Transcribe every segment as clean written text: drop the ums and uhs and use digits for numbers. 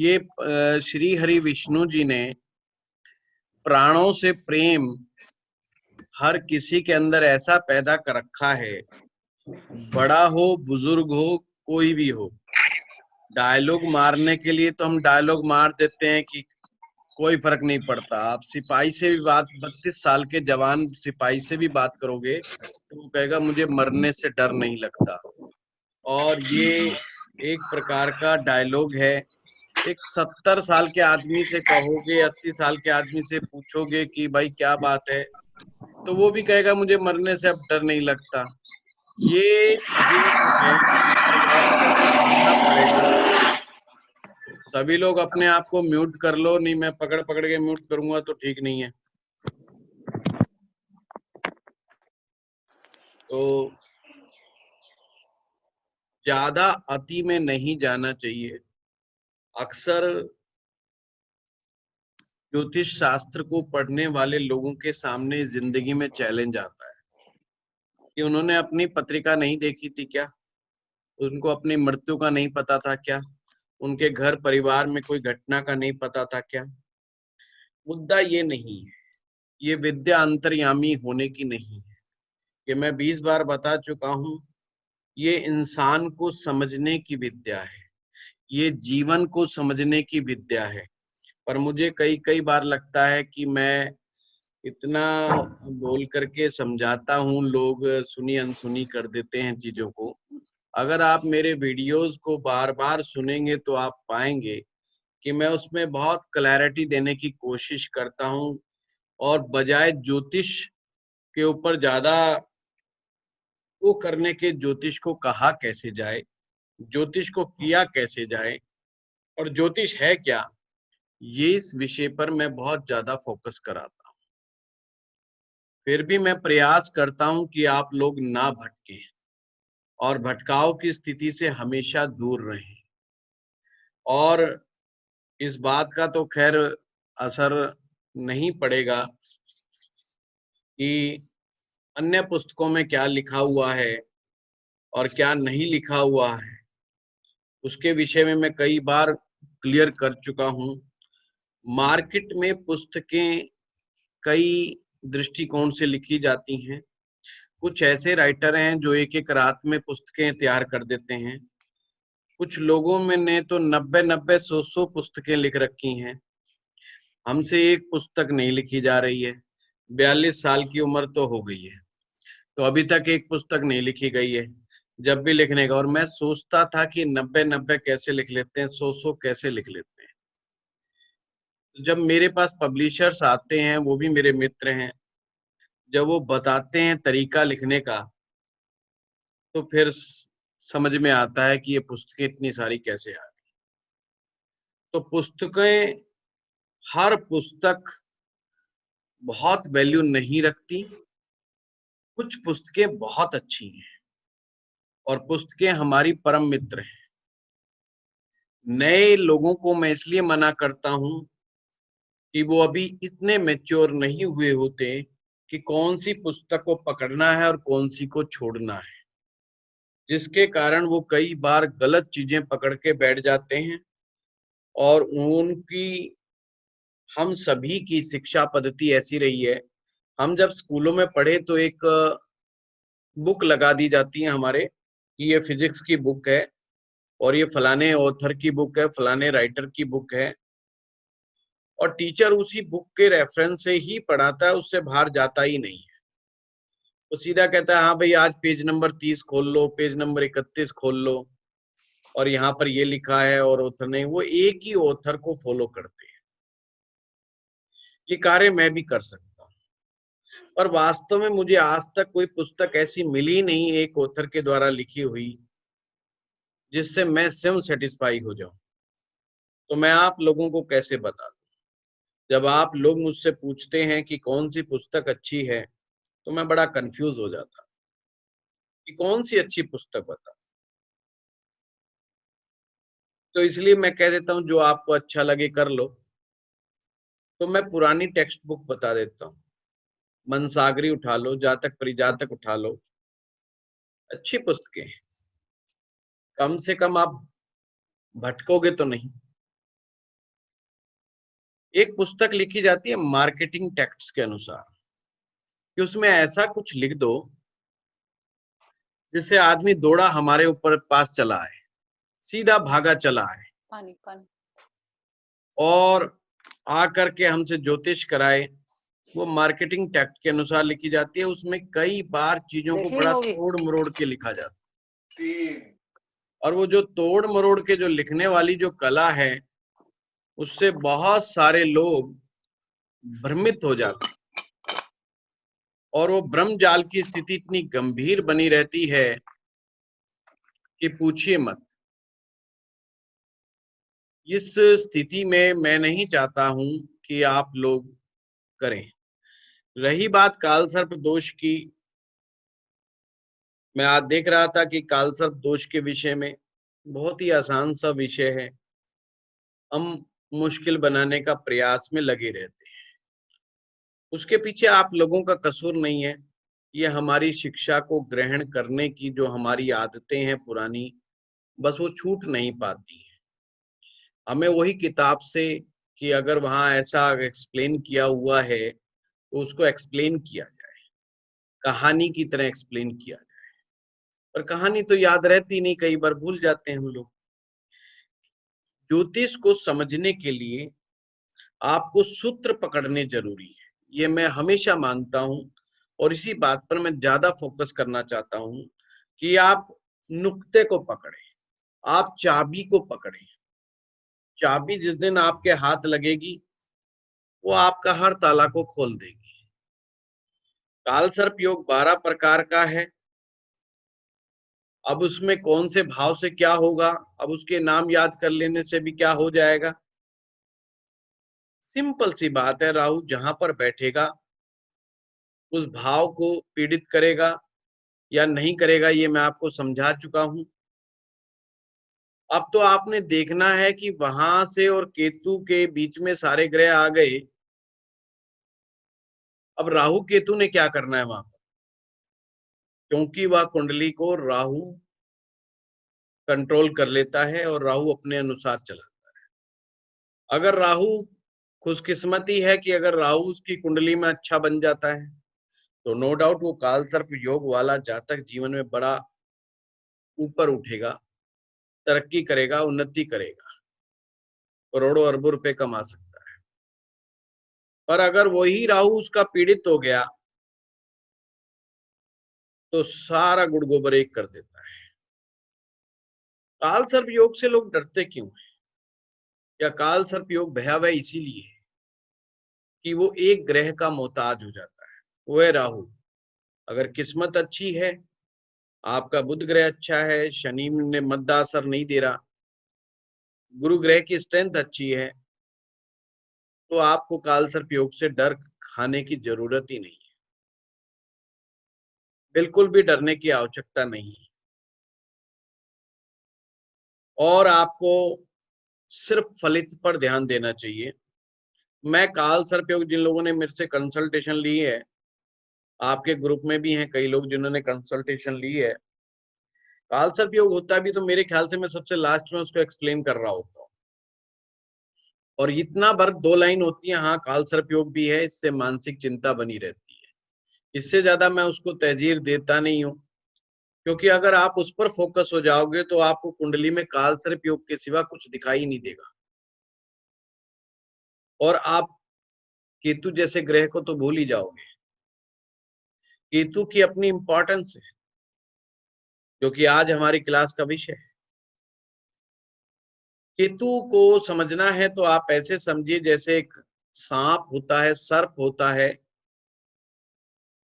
ये श्री हरि विष्णु जी ने प्राणों से प्रेम हर किसी के अंदर ऐसा पैदा कर रखा है, बड़ा हो बुजुर्ग हो कोई भी हो। डायलॉग मारने के लिए तो हम डायलॉग मार देते हैं कि कोई फर्क नहीं पड़ता। आप सिपाही से भी बात 32 साल के जवान सिपाही से भी बात करोगे तो वो कहेगा मुझे मरने से डर नहीं लगता। और ये एक प्रकार का डायलॉग है। एक 70 साल के आदमी से कहोगे, 80 साल के आदमी से पूछोगे कि भाई क्या बात है, तो वो भी कहेगा मुझे मरने से अब डर नहीं लगता। ये चीजें जो है हर बात को समझना पड़ेगा। सभी लोग अपने आप को म्यूट कर लो, नहीं मैं पकड़ पकड़ के म्यूट करूंगा तो ठीक नहीं है। तो ज्यादा अति में नहीं जाना चाहिए। अक्सर ज्योतिष शास्त्र को पढ़ने वाले लोगों के सामने जिंदगी में चैलेंज आता है कि उन्होंने अपनी पत्रिका नहीं देखी थी क्या, उनको अपनी मृत्यु का नहीं पता था क्या, उनके घर परिवार में कोई घटना का नहीं पता था क्या। मुद्दा ये नहीं है, ये विद्या अंतर्यामी होने की नहीं है। कि मैं 20 बार बता चुका हूं, ये इंसान को समझने की विद्या है, ये जीवन को समझने की विद्या है। पर मुझे कई कई बार लगता है कि मैं इतना बोल करके समझाता हूँ, लोग सुनी अनसुनी कर देते हैं चीजों को। अगर आप मेरे वीडियोस को बार बार सुनेंगे तो आप पाएंगे कि मैं उसमें बहुत क्लैरिटी देने की कोशिश करता हूँ। और बजाय ज्योतिष के ऊपर ज्यादा वो करने के, ज्योतिष को कहा कैसे जाए, ज्योतिष को किया कैसे जाए, और ज्योतिष है क्या, ये इस विषय पर मैं बहुत ज्यादा फोकस कराता हूँ। फिर भी मैं प्रयास करता हूँ कि आप लोग ना भटके और भटकाव की स्थिति से हमेशा दूर रहें। और इस बात का तो खैर असर नहीं पड़ेगा कि अन्य पुस्तकों में क्या लिखा हुआ है और क्या नहीं लिखा हुआ है, उसके विषय में मैं कई बार क्लियर कर चुका हूँ। मार्केट में पुस्तकें कई दृष्टिकोण से लिखी जाती हैं। कुछ ऐसे राइटर हैं जो एक एक रात में पुस्तकें तैयार कर देते हैं। कुछ लोगों में ने तो 90-90 100 पुस्तकें लिख रखी हैं। हमसे एक पुस्तक नहीं लिखी जा रही है। 42 साल की उम्र तो हो गई है, तो अभी तक एक पुस्तक नहीं लिखी गई है। जब भी लिखने का, और मैं सोचता था कि 90-90 कैसे लिख लेते हैं, 100-100 कैसे लिख लेते हैं। जब मेरे पास पब्लिशर्स आते हैं, वो भी मेरे मित्र हैं, जब वो बताते हैं तरीका लिखने का, तो फिर समझ में आता है कि ये पुस्तकें इतनी सारी कैसे आ गई। तो पुस्तकें, हर पुस्तक बहुत वैल्यू नहीं रखती। कुछ पुस्तकें बहुत अच्छी हैं और पुस्तकें हमारी परम मित्र हैं। नए लोगों को मैं इसलिए मना करता हूं कि वो अभी इतने मैच्योर नहीं हुए होते कि कौन सी पुस्तक को पकड़ना है और कौन सी को छोड़ना है, जिसके कारण वो कई बार गलत चीजें पकड़ के बैठ जाते हैं। और उनकी, हम सभी की शिक्षा पद्धति ऐसी रही है, हम जब स्कूलों में पढ़े तो एक बुक लगा दी जाती है हमारे कि ये फिजिक्स की बुक है और ये फलाने ऑथर की बुक है, फलाने राइटर की बुक है। और टीचर उसी बुक के रेफरेंस से ही पढ़ाता है, उससे बाहर जाता ही नहीं है। वो सीधा कहता है हाँ भाई आज पेज नंबर 30 खोल लो, पेज नंबर 31 खोल लो, और यहाँ पर ये लिखा है, और ऑथर नहीं, वो एक ही ऑथर को फॉलो करते हैं। ये कार्य मैं भी कर सकता हूँ, पर वास्तव में मुझे आज तक कोई पुस्तक ऐसी मिली नहीं एक ऑथर के द्वारा लिखी हुई जिससे मैं स्वयं सेटिस्फाई हो जाऊं। तो मैं आप लोगों को कैसे बता दूं? जब आप लोग मुझसे पूछते हैं कि कौन सी पुस्तक अच्छी है, तो मैं बड़ा कंफ्यूज हो जाता कि कौन सी अच्छी पुस्तक बता। तो इसलिए मैं कह देता हूँ जो आपको अच्छा लगे कर लो। तो मैं पुरानी टेक्स्ट बुक बता देता हूँ। मनसागरी उठा लो, जातक परिजातक उठा लो, अच्छी पुस्तकें हैं। कम से कम आप भटकोगे तो नहीं। एक पुस्तक लिखी जाती है मार्केटिंग टैक्ट्स के अनुसार, कि उसमें ऐसा कुछ लिख दो जिससे आदमी दौड़ा हमारे ऊपर पास चला आए, सीधा भागा चला आए पानी पानी और आकर के हमसे ज्योतिष कराए। वो मार्केटिंग टैक्ट के अनुसार लिखी जाती है। उसमें कई बार चीजों को देखी बड़ा होगी। तोड़ मरोड़ के लिखा जाता है, और वो जो तोड़ मरोड़ के जो लिखने वाली जो कला है, उससे बहुत सारे लोग भ्रमित हो जाते हैं, और वो ब्रह्म जाल की स्थिति इतनी गंभीर बनी रहती है कि पूछिए मत। इस स्थिति में मैं नहीं चाहता हूं कि आप लोग करें। रही बात कालसर्प दोष की, मैं आज देख रहा था कि कालसर्प दोष के विषय में बहुत ही आसान सा विषय है, हम मुश्किल बनाने का प्रयास में लगे रहते हैं। उसके पीछे आप लोगों का कसूर नहीं है, ये हमारी शिक्षा को ग्रहण करने की जो हमारी आदतें हैं पुरानी, बस वो छूट नहीं पाती है। हमें वही किताब से, कि अगर वहां ऐसा एक्सप्लेन किया हुआ है तो उसको एक्सप्लेन किया जाए, कहानी की तरह एक्सप्लेन किया जाए। पर कहानी तो याद रहती नहीं, कई बार भूल जाते हैं हम लोग। ज्योतिष को समझने के लिए आपको सूत्र पकड़ने जरूरी है, ये मैं हमेशा मानता हूं। और इसी बात पर मैं ज्यादा फोकस करना चाहता हूं कि आप नुक्ते को पकड़ें, आप चाबी को पकड़ें। चाबी जिस दिन आपके हाथ लगेगी, वो आपका हर ताला को खोल देगी। काल सर्प योग 12 प्रकार का है। अब उसमें कौन से भाव से क्या होगा, अब उसके नाम याद कर लेने से भी क्या हो जाएगा? सिंपल सी बात है, राहु जहां पर बैठेगा उस भाव को पीड़ित करेगा या नहीं करेगा, ये मैं आपको समझा चुका हूं। अब तो आपने देखना है कि वहां से और केतु के बीच में सारे ग्रह आ गए। अब राहु केतु ने क्या करना है वहां पर, क्योंकि वह कुंडली को राहु कंट्रोल कर लेता है और राहु अपने अनुसार चलाता है। अगर राहु खुशकिस्मती है कि अगर राहु उसकी कुंडली में अच्छा बन जाता है, तो नो डाउट वो काल सर्प योग वाला जातक जीवन में बड़ा ऊपर उठेगा, तरक्की करेगा, उन्नति करेगा, करोड़ों अरबों रुपए कमा सकता है। पर अगर वही राहु उसका पीड़ित हो गया तो सारा गुड़ गोबर एक कर देता है। काल सर्प योग से लोग डरते क्यों हैं, या काल सर्प योग भयावह इसीलिए है कि वो एक ग्रह का मोहताज हो जाता है, वो है राहु। अगर किस्मत अच्छी है, आपका बुध ग्रह अच्छा है, शनि ने मद्दा असर नहीं दे रहा, गुरु ग्रह की स्ट्रेंथ अच्छी है, तो आपको काल सर्प योग से डर खाने की जरूरत ही नहीं है। बिल्कुल भी डरने की आवश्यकता नहीं है। और आपको सिर्फ फलित पर ध्यान देना चाहिए। मैं काल सर्प योग, जिन लोगों ने मेरे से कंसल्टेशन ली है, आपके ग्रुप में भी हैं कई लोग जिन्होंने कंसल्टेशन ली है, काल सर्प योग होता भी तो मेरे ख्याल से मैं सबसे लास्ट में उसको एक्सप्लेन कर रहा होता हूँ। और इतना बार 2 लाइन होती है, हाँ काल सर्प योग भी है, इससे मानसिक चिंता बनी रहती है। इससे ज्यादा मैं उसको तहजीर देता नहीं हूँ, क्योंकि अगर आप उस पर फोकस हो जाओगे तो आपको कुंडली में काल सर्प योग के सिवा कुछ दिखाई नहीं देगा। और आप केतु जैसे ग्रह को तो भूल ही जाओगे। केतु की अपनी इंपॉर्टेंस है, क्योंकि आज हमारी क्लास का विषय है। केतु को समझना है तो आप ऐसे समझिए जैसे एक सांप होता है, सर्प होता है,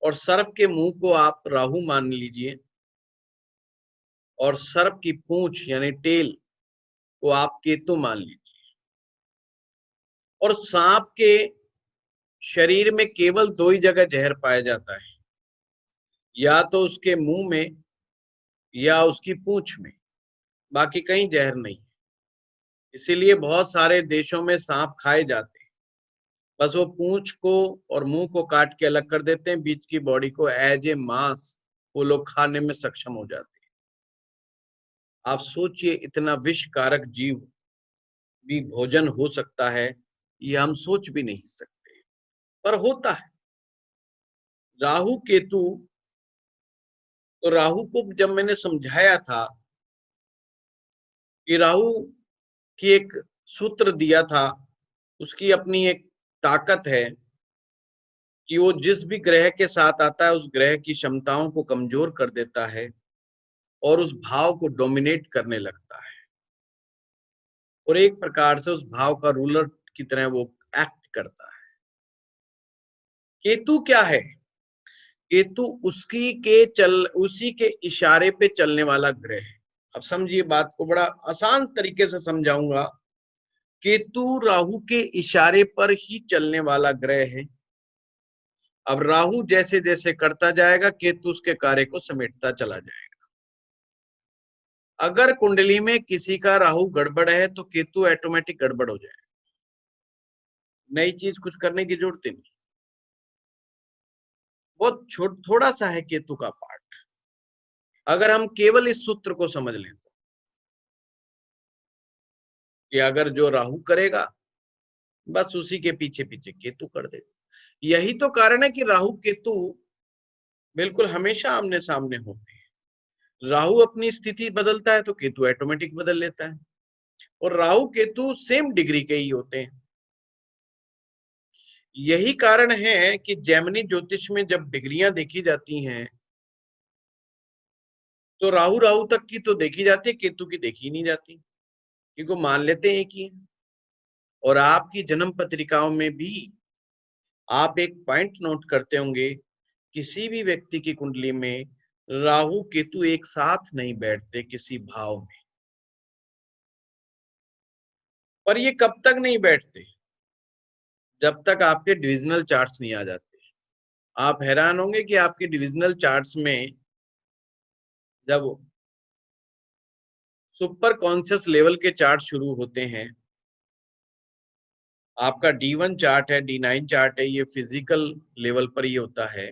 और सर्प के मुंह को आप राहु मान लीजिए, और सर्प की पूंछ यानी टेल को आप केतु मान लीजिए। और सांप के शरीर में केवल 2 ही जगह जहर पाया जाता है, या तो उसके मुंह में या उसकी पूंछ में, बाकी कहीं जहर नहीं। इसीलिए बहुत सारे देशों में सांप खाए जाते हैं, बस वो पूंछ को और मुंह को काट के अलग कर देते हैं, बीच की बॉडी को एज ए मांस वो लोग खाने में सक्षम हो जाते हैं। आप सोचिए, इतना विष कारक जीव भी भोजन हो सकता है, ये हम सोच भी नहीं सकते, पर होता है। राहु केतु, तो राहु को जब मैंने समझाया था कि राहु की एक सूत्र दिया था, उसकी अपनी एक ताकत है कि वो जिस भी ग्रह के साथ आता है उस ग्रह की क्षमताओं को कमजोर कर देता है और उस भाव को डोमिनेट करने लगता है, और एक प्रकार से उस भाव का रूलर की तरह वो एक्ट करता है। केतु क्या है? केतु उसी के इशारे पे चलने वाला ग्रह है। अब समझिए बात को, बड़ा आसान तरीके से समझाऊंगा। केतु राहु के इशारे पर ही चलने वाला ग्रह है। अब राहु जैसे जैसे करता जाएगा, केतु उसके कार्य को समेटता चला जाएगा। अगर कुंडली में किसी का राहु गड़बड़ है तो केतु ऑटोमेटिक गड़बड़ हो जाएगा, नई चीज कुछ करने की जरूरत ही नहीं। बहुत थोड़ा सा है केतु का पार्ट, अगर हम केवल इस सूत्र को समझ लें तो, कि अगर जो राहु करेगा बस उसी के पीछे पीछे केतु कर देगा। यही तो कारण है कि राहु केतु बिल्कुल हमेशा आमने सामने होते हैं। राहु अपनी स्थिति बदलता है तो केतु ऑटोमेटिक बदल लेता है, और राहु केतु सेम डिग्री के ही होते हैं। यही कारण है कि जैमिनी ज्योतिष में जब डिग्रियां देखी जाती हैं तो राहु राहु तक की तो देखी जाती है, केतु की देखी नहीं जाती, क्योंकि मान लेते हैं एक ही है। और आपकी जन्म पत्रिकाओं में भी आप एक पॉइंट नोट करते होंगे, किसी भी व्यक्ति की कुंडली में राहु केतु एक साथ नहीं बैठते किसी भाव में। पर ये कब तक नहीं बैठते? जब तक आपके डिविजनल चार्ट्स नहीं आ जाते। आप हैरान होंगे कि आपके डिविजनल चार्ट्स में जब सुपर कॉन्शियस लेवल के चार्ट शुरू होते हैं, आपका D1 चार्ट है, D9 चार्ट है, ये फिजिकल लेवल पर ही होता है।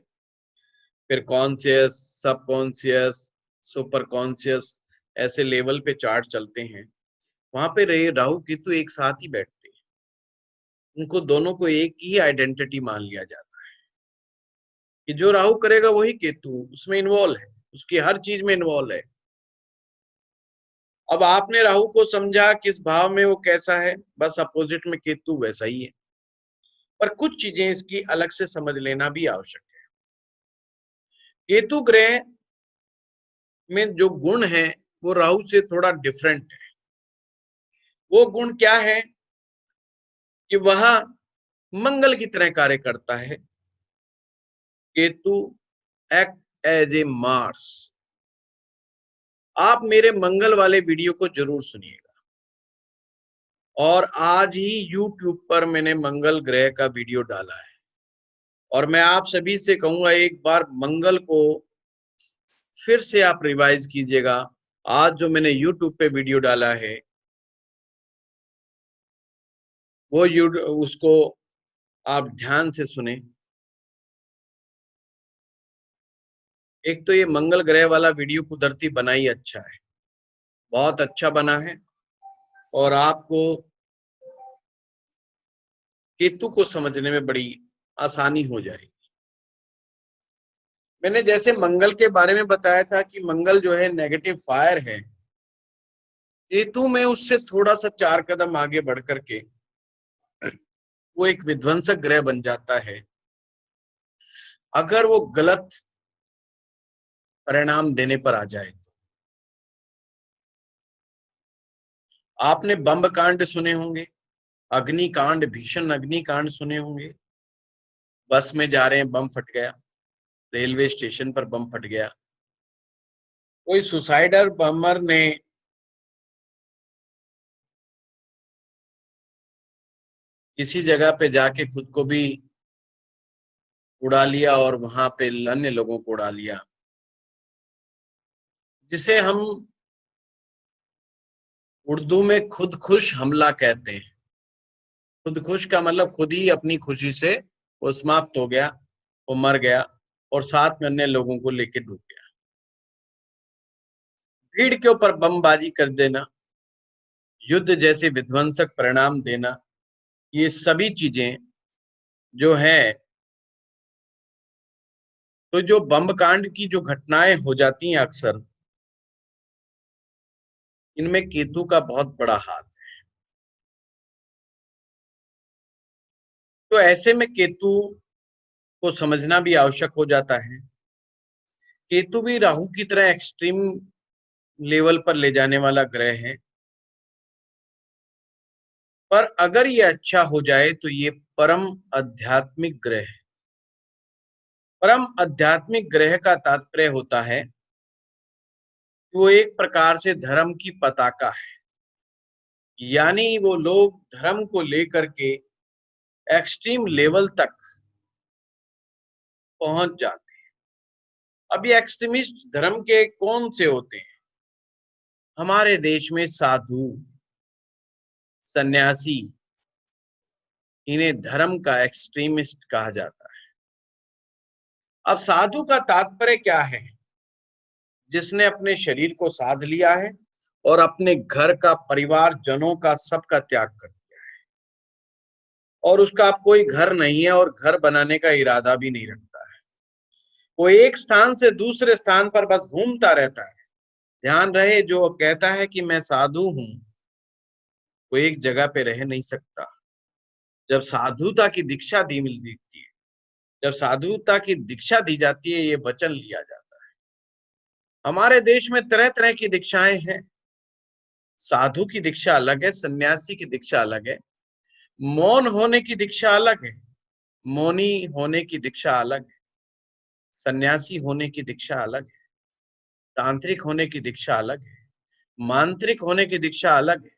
फिर कॉन्शियस, सब कॉन्शियस, सुपर कॉन्शियस, ऐसे लेवल पे चार्ट चलते हैं। वहां पे राहु केतु एक साथ ही बैठते हैं, उनको दोनों को एक ही आइडेंटिटी मान लिया जाता है कि जो राहु करेगा वही केतु उसमें इन्वॉल्व है, उसकी हर चीज में इन्वॉल्व है। अब आपने राहु को समझा किस भाव में वो कैसा है, बस अपोजिट में केतु वैसा ही है। पर कुछ चीजें इसकी अलग से समझ लेना भी आवश्यक है। केतु ग्रह में जो गुण है वो राहु से थोड़ा डिफरेंट है। वो गुण क्या है कि वह मंगल की तरह कार्य करता है। Ketu act as a Mars. आप मेरे मंगल वाले वीडियो को जरूर सुनिएगा, और आज ही YouTube पर मैंने मंगल ग्रह का वीडियो डाला है, और मैं आप सभी से कहूंगा एक बार मंगल को फिर से आप रिवाइज कीजिएगा। आज जो मैंने YouTube पे वीडियो डाला है वो उसको आप ध्यान से सुने। एक तो ये मंगल ग्रह वाला वीडियो कुदरती बना ही अच्छा है, बहुत अच्छा बना है, और आपको केतु को समझने में बड़ी आसानी हो जाएगी। मैंने जैसे मंगल के बारे में बताया था कि मंगल जो है नेगेटिव फायर है, केतु में उससे थोड़ा सा 4 कदम आगे बढ़ करके वो एक विध्वंसक ग्रह बन जाता है अगर वो गलत परिणाम देने पर आ जाए तो। आपने बम कांड सुने होंगे, अग्निकांड, भीषण अग्निकांड सुने होंगे। बस में जा रहे हैं, बम फट गया, रेलवे स्टेशन पर बम फट गया, कोई सुसाइडर बमर ने किसी जगह पे जाके खुद को भी उड़ा लिया और वहां पे अन्य लोगों को उड़ा लिया, जिसे हम उर्दू में खुदकुश हमला कहते हैं। खुदकुश का मतलब खुद ही अपनी खुशी से वो समाप्त हो गया, वो मर गया, और साथ में अन्य लोगों को लेके डूब गया। भीड़ के ऊपर बमबाजी कर देना, युद्ध जैसे विध्वंसक परिणाम देना, ये सभी चीजें जो है, तो जो बम कांड की जो घटनाएं हो जाती हैं अक्सर, इनमें केतु का बहुत बड़ा हाथ है। तो ऐसे में केतु को समझना भी आवश्यक हो जाता है। केतु भी राहु की तरह एक्सट्रीम लेवल पर ले जाने वाला ग्रह है, पर अगर ये अच्छा हो जाए तो ये परम आध्यात्मिक ग्रह है। परम आध्यात्मिक ग्रह का तात्पर्य होता है कि वो एक प्रकार से धर्म की पताका है, यानी वो लोग धर्म को लेकर के एक्सट्रीम लेवल तक पहुंच जाते हैं। अब ये एक्सट्रीमिस्ट धर्म के कौन से होते हैं? हमारे देश में साधु, सन्यासी, इन्हें धर्म का एक्सट्रीमिस्ट कहा जाता है। अब साधु का तात्पर्य क्या है? जिसने अपने शरीर को साध लिया है और अपने घर का, परिवार जनों का, सबका त्याग कर दिया है, और उसका अब कोई घर नहीं है और घर बनाने का इरादा भी नहीं रखता है। वो एक स्थान से दूसरे स्थान पर बस घूमता रहता है। ध्यान रहे, जो कहता है कि मैं साधु हूं, वो एक जगह पे रह नहीं सकता। जब साधुता की दीक्षा दी मिलती है, जब साधुता की दीक्षा दी जाती है, ये वचन लिया जाता है। हमारे देश में तरह तरह की दीक्षाएं हैं। साधु की दीक्षा अलग है, सन्यासी की दीक्षा अलग है, मौन होने की दीक्षा अलग है, मौनी होने की दीक्षा अलग है, सन्यासी होने की दीक्षा अलग है, तांत्रिक होने की दीक्षा अलग है, मांत्रिक होने की दीक्षा अलग है,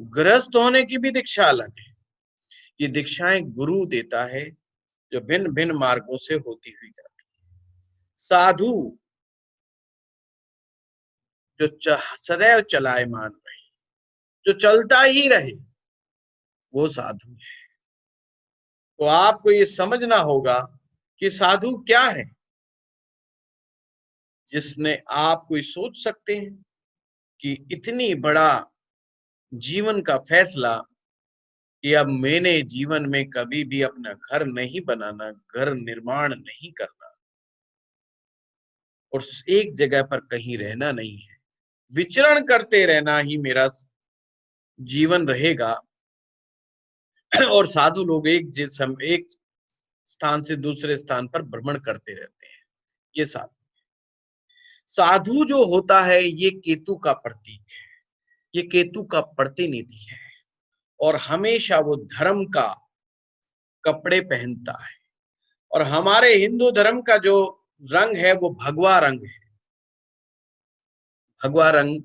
गृहस्थ होने की भी दीक्षा अलग है। ये दीक्षाएं गुरु देता है, जो भिन्न भिन्न मार्गों से होती हुई जाती है। साधु जो सदैव चलायमान रहे, जो चलता ही रहे, वो साधु है। तो आपको ये समझना होगा कि साधु क्या है। जिसने, आप कोई सोच सकते हैं कि इतनी बड़ा जीवन का फैसला कि अब मैंने जीवन में कभी भी अपना घर नहीं बनाना, घर निर्माण नहीं करना, और एक जगह पर कहीं रहना नहीं है, विचरण करते रहना ही मेरा जीवन रहेगा। और साधु लोग एक स्थान से दूसरे स्थान पर भ्रमण करते रहते हैं। ये साधु जो होता है, ये केतु का प्रतीक है, ये केतु का प्रतिनिधि है, और हमेशा वो धर्म का कपड़े पहनता है। और हमारे हिंदू धर्म का जो रंग है, वो भगवा रंग है। भगवा रंग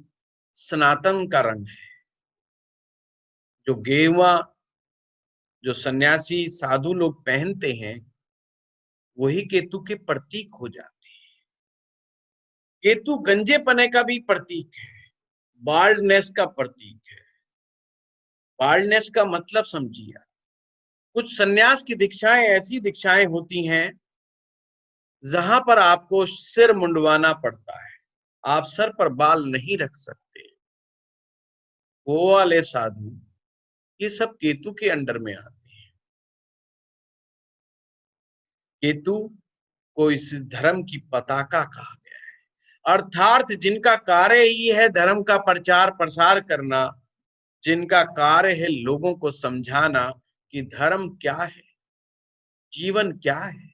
सनातन का रंग है। जो गेरुआ, जो सन्यासी साधु लोग पहनते हैं, वही केतु के प्रतीक हो जाते हैं। केतु गंजेपने का भी प्रतीक है, बाल्डनेस का प्रतीक है। बाल्डनेस का मतलब समझिए। कुछ सन्यास की दीक्षाएं ऐसी दीक्षाएं होती हैं जहां पर आपको सिर मुंडवाना पड़ता है, आप सर पर बाल नहीं रख सकते। वो वाले साधु, ये सब केतु के अंडर में आते हैं। केतु को इस धर्म की पताका कहा गया है, अर्थात जिनका कार्य ही है धर्म का प्रचार प्रसार करना, जिनका कार्य है लोगों को समझाना कि धर्म क्या है, जीवन क्या है।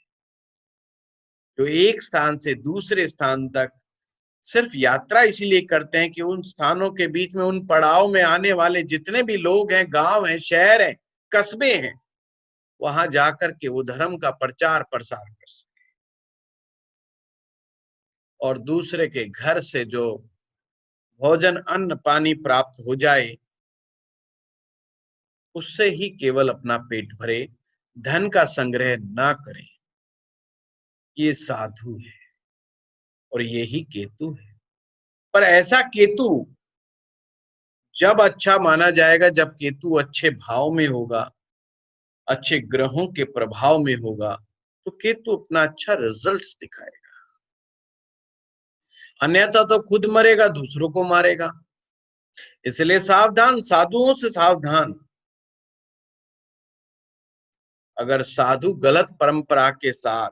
जो एक स्थान से दूसरे स्थान तक सिर्फ यात्रा इसीलिए करते हैं कि उन स्थानों के बीच में, उन पड़ाव में आने वाले जितने भी लोग हैं, गांव हैं, शहर हैं, कस्बे हैं, वहां जाकर के वो धर्म का प्रचार प्रसार कर सके, और दूसरे के घर से जो भोजन, अन्न, पानी प्राप्त हो जाए, उससे ही केवल अपना पेट भरे, धन का संग्रह ना करें। ये साधु है, और यही केतु है। पर ऐसा केतु जब अच्छा माना जाएगा, जब केतु अच्छे भाव में होगा, अच्छे ग्रहों के प्रभाव में होगा, तो केतु अपना अच्छा रिजल्ट्स दिखाएगा। अन्यथा तो खुद मरेगा, दूसरों को मारेगा। इसलिए सावधान, साधुओं से सावधान। अगर साधु गलत परंपरा के साथ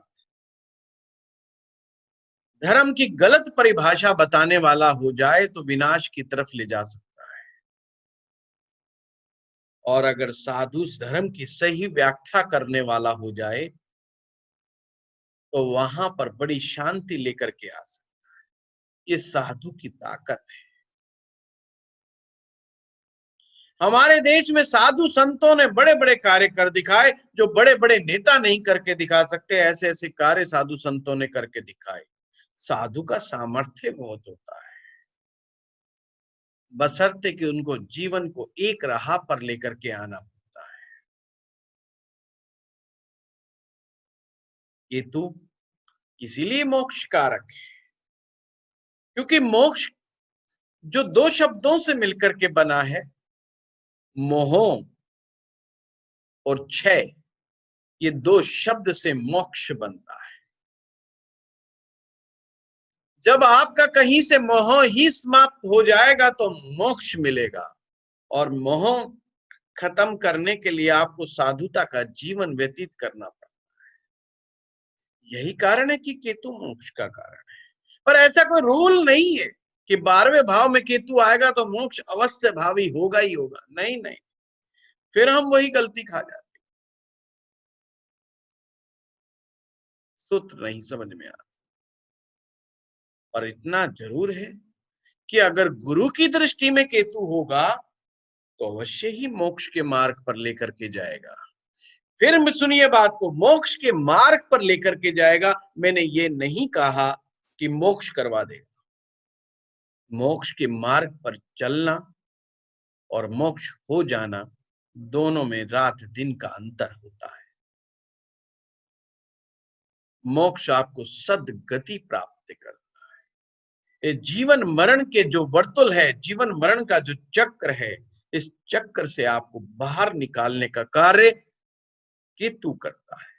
धर्म की गलत परिभाषा बताने वाला हो जाए तो विनाश की तरफ ले जा सकता है, और अगर साधु धर्म की सही व्याख्या करने वाला हो जाए तो वहां पर बड़ी शांति लेकर के आ सकता है। ये साधु की ताकत है। हमारे देश में साधु संतों ने बड़े बड़े कार्य कर दिखाए जो बड़े बड़े नेता नहीं करके दिखा सकते। ऐसे ऐसे कार्य साधु संतों ने करके दिखाए। साधु का सामर्थ्य बहुत होता है, बशर्ते कि उनको जीवन को एक राह पर लेकर के आना पड़ता है। केतु इसीलिए मोक्ष कारक है, क्योंकि मोक्ष जो दो शब्दों से मिलकर के बना है, मोह और क्षय, ये दो शब्द से मोक्ष बनता है। जब आपका कहीं से मोह ही समाप्त हो जाएगा तो मोक्ष मिलेगा, और मोह खत्म करने के लिए आपको साधुता का जीवन व्यतीत करना पड़ता है। यही कारण है कि केतु मोक्ष का कारण है। पर ऐसा कोई रूल नहीं है कि 12वें भाव में केतु आएगा तो मोक्ष अवश्य भावी होगा ही होगा। नहीं नहीं, फिर हम वही गलती खा जाते, सूत्र नहीं समझ में आता। और इतना जरूर है कि अगर गुरु की दृष्टि में केतु होगा तो अवश्य ही मोक्ष के मार्ग पर लेकर के जाएगा। फिर सुनिए बात को, मोक्ष के मार्ग पर लेकर के जाएगा। मैंने ये नहीं कहा कि मोक्ष करवा देगा। मोक्ष के मार्ग पर चलना और मोक्ष हो जाना, दोनों में रात दिन का अंतर होता है। मोक्ष आपको सद्गति प्राप्त करता है। ये जीवन मरण के जो वर्तुल है, जीवन मरण का जो चक्र है, इस चक्र से आपको बाहर निकालने का कार्य केतु करता है।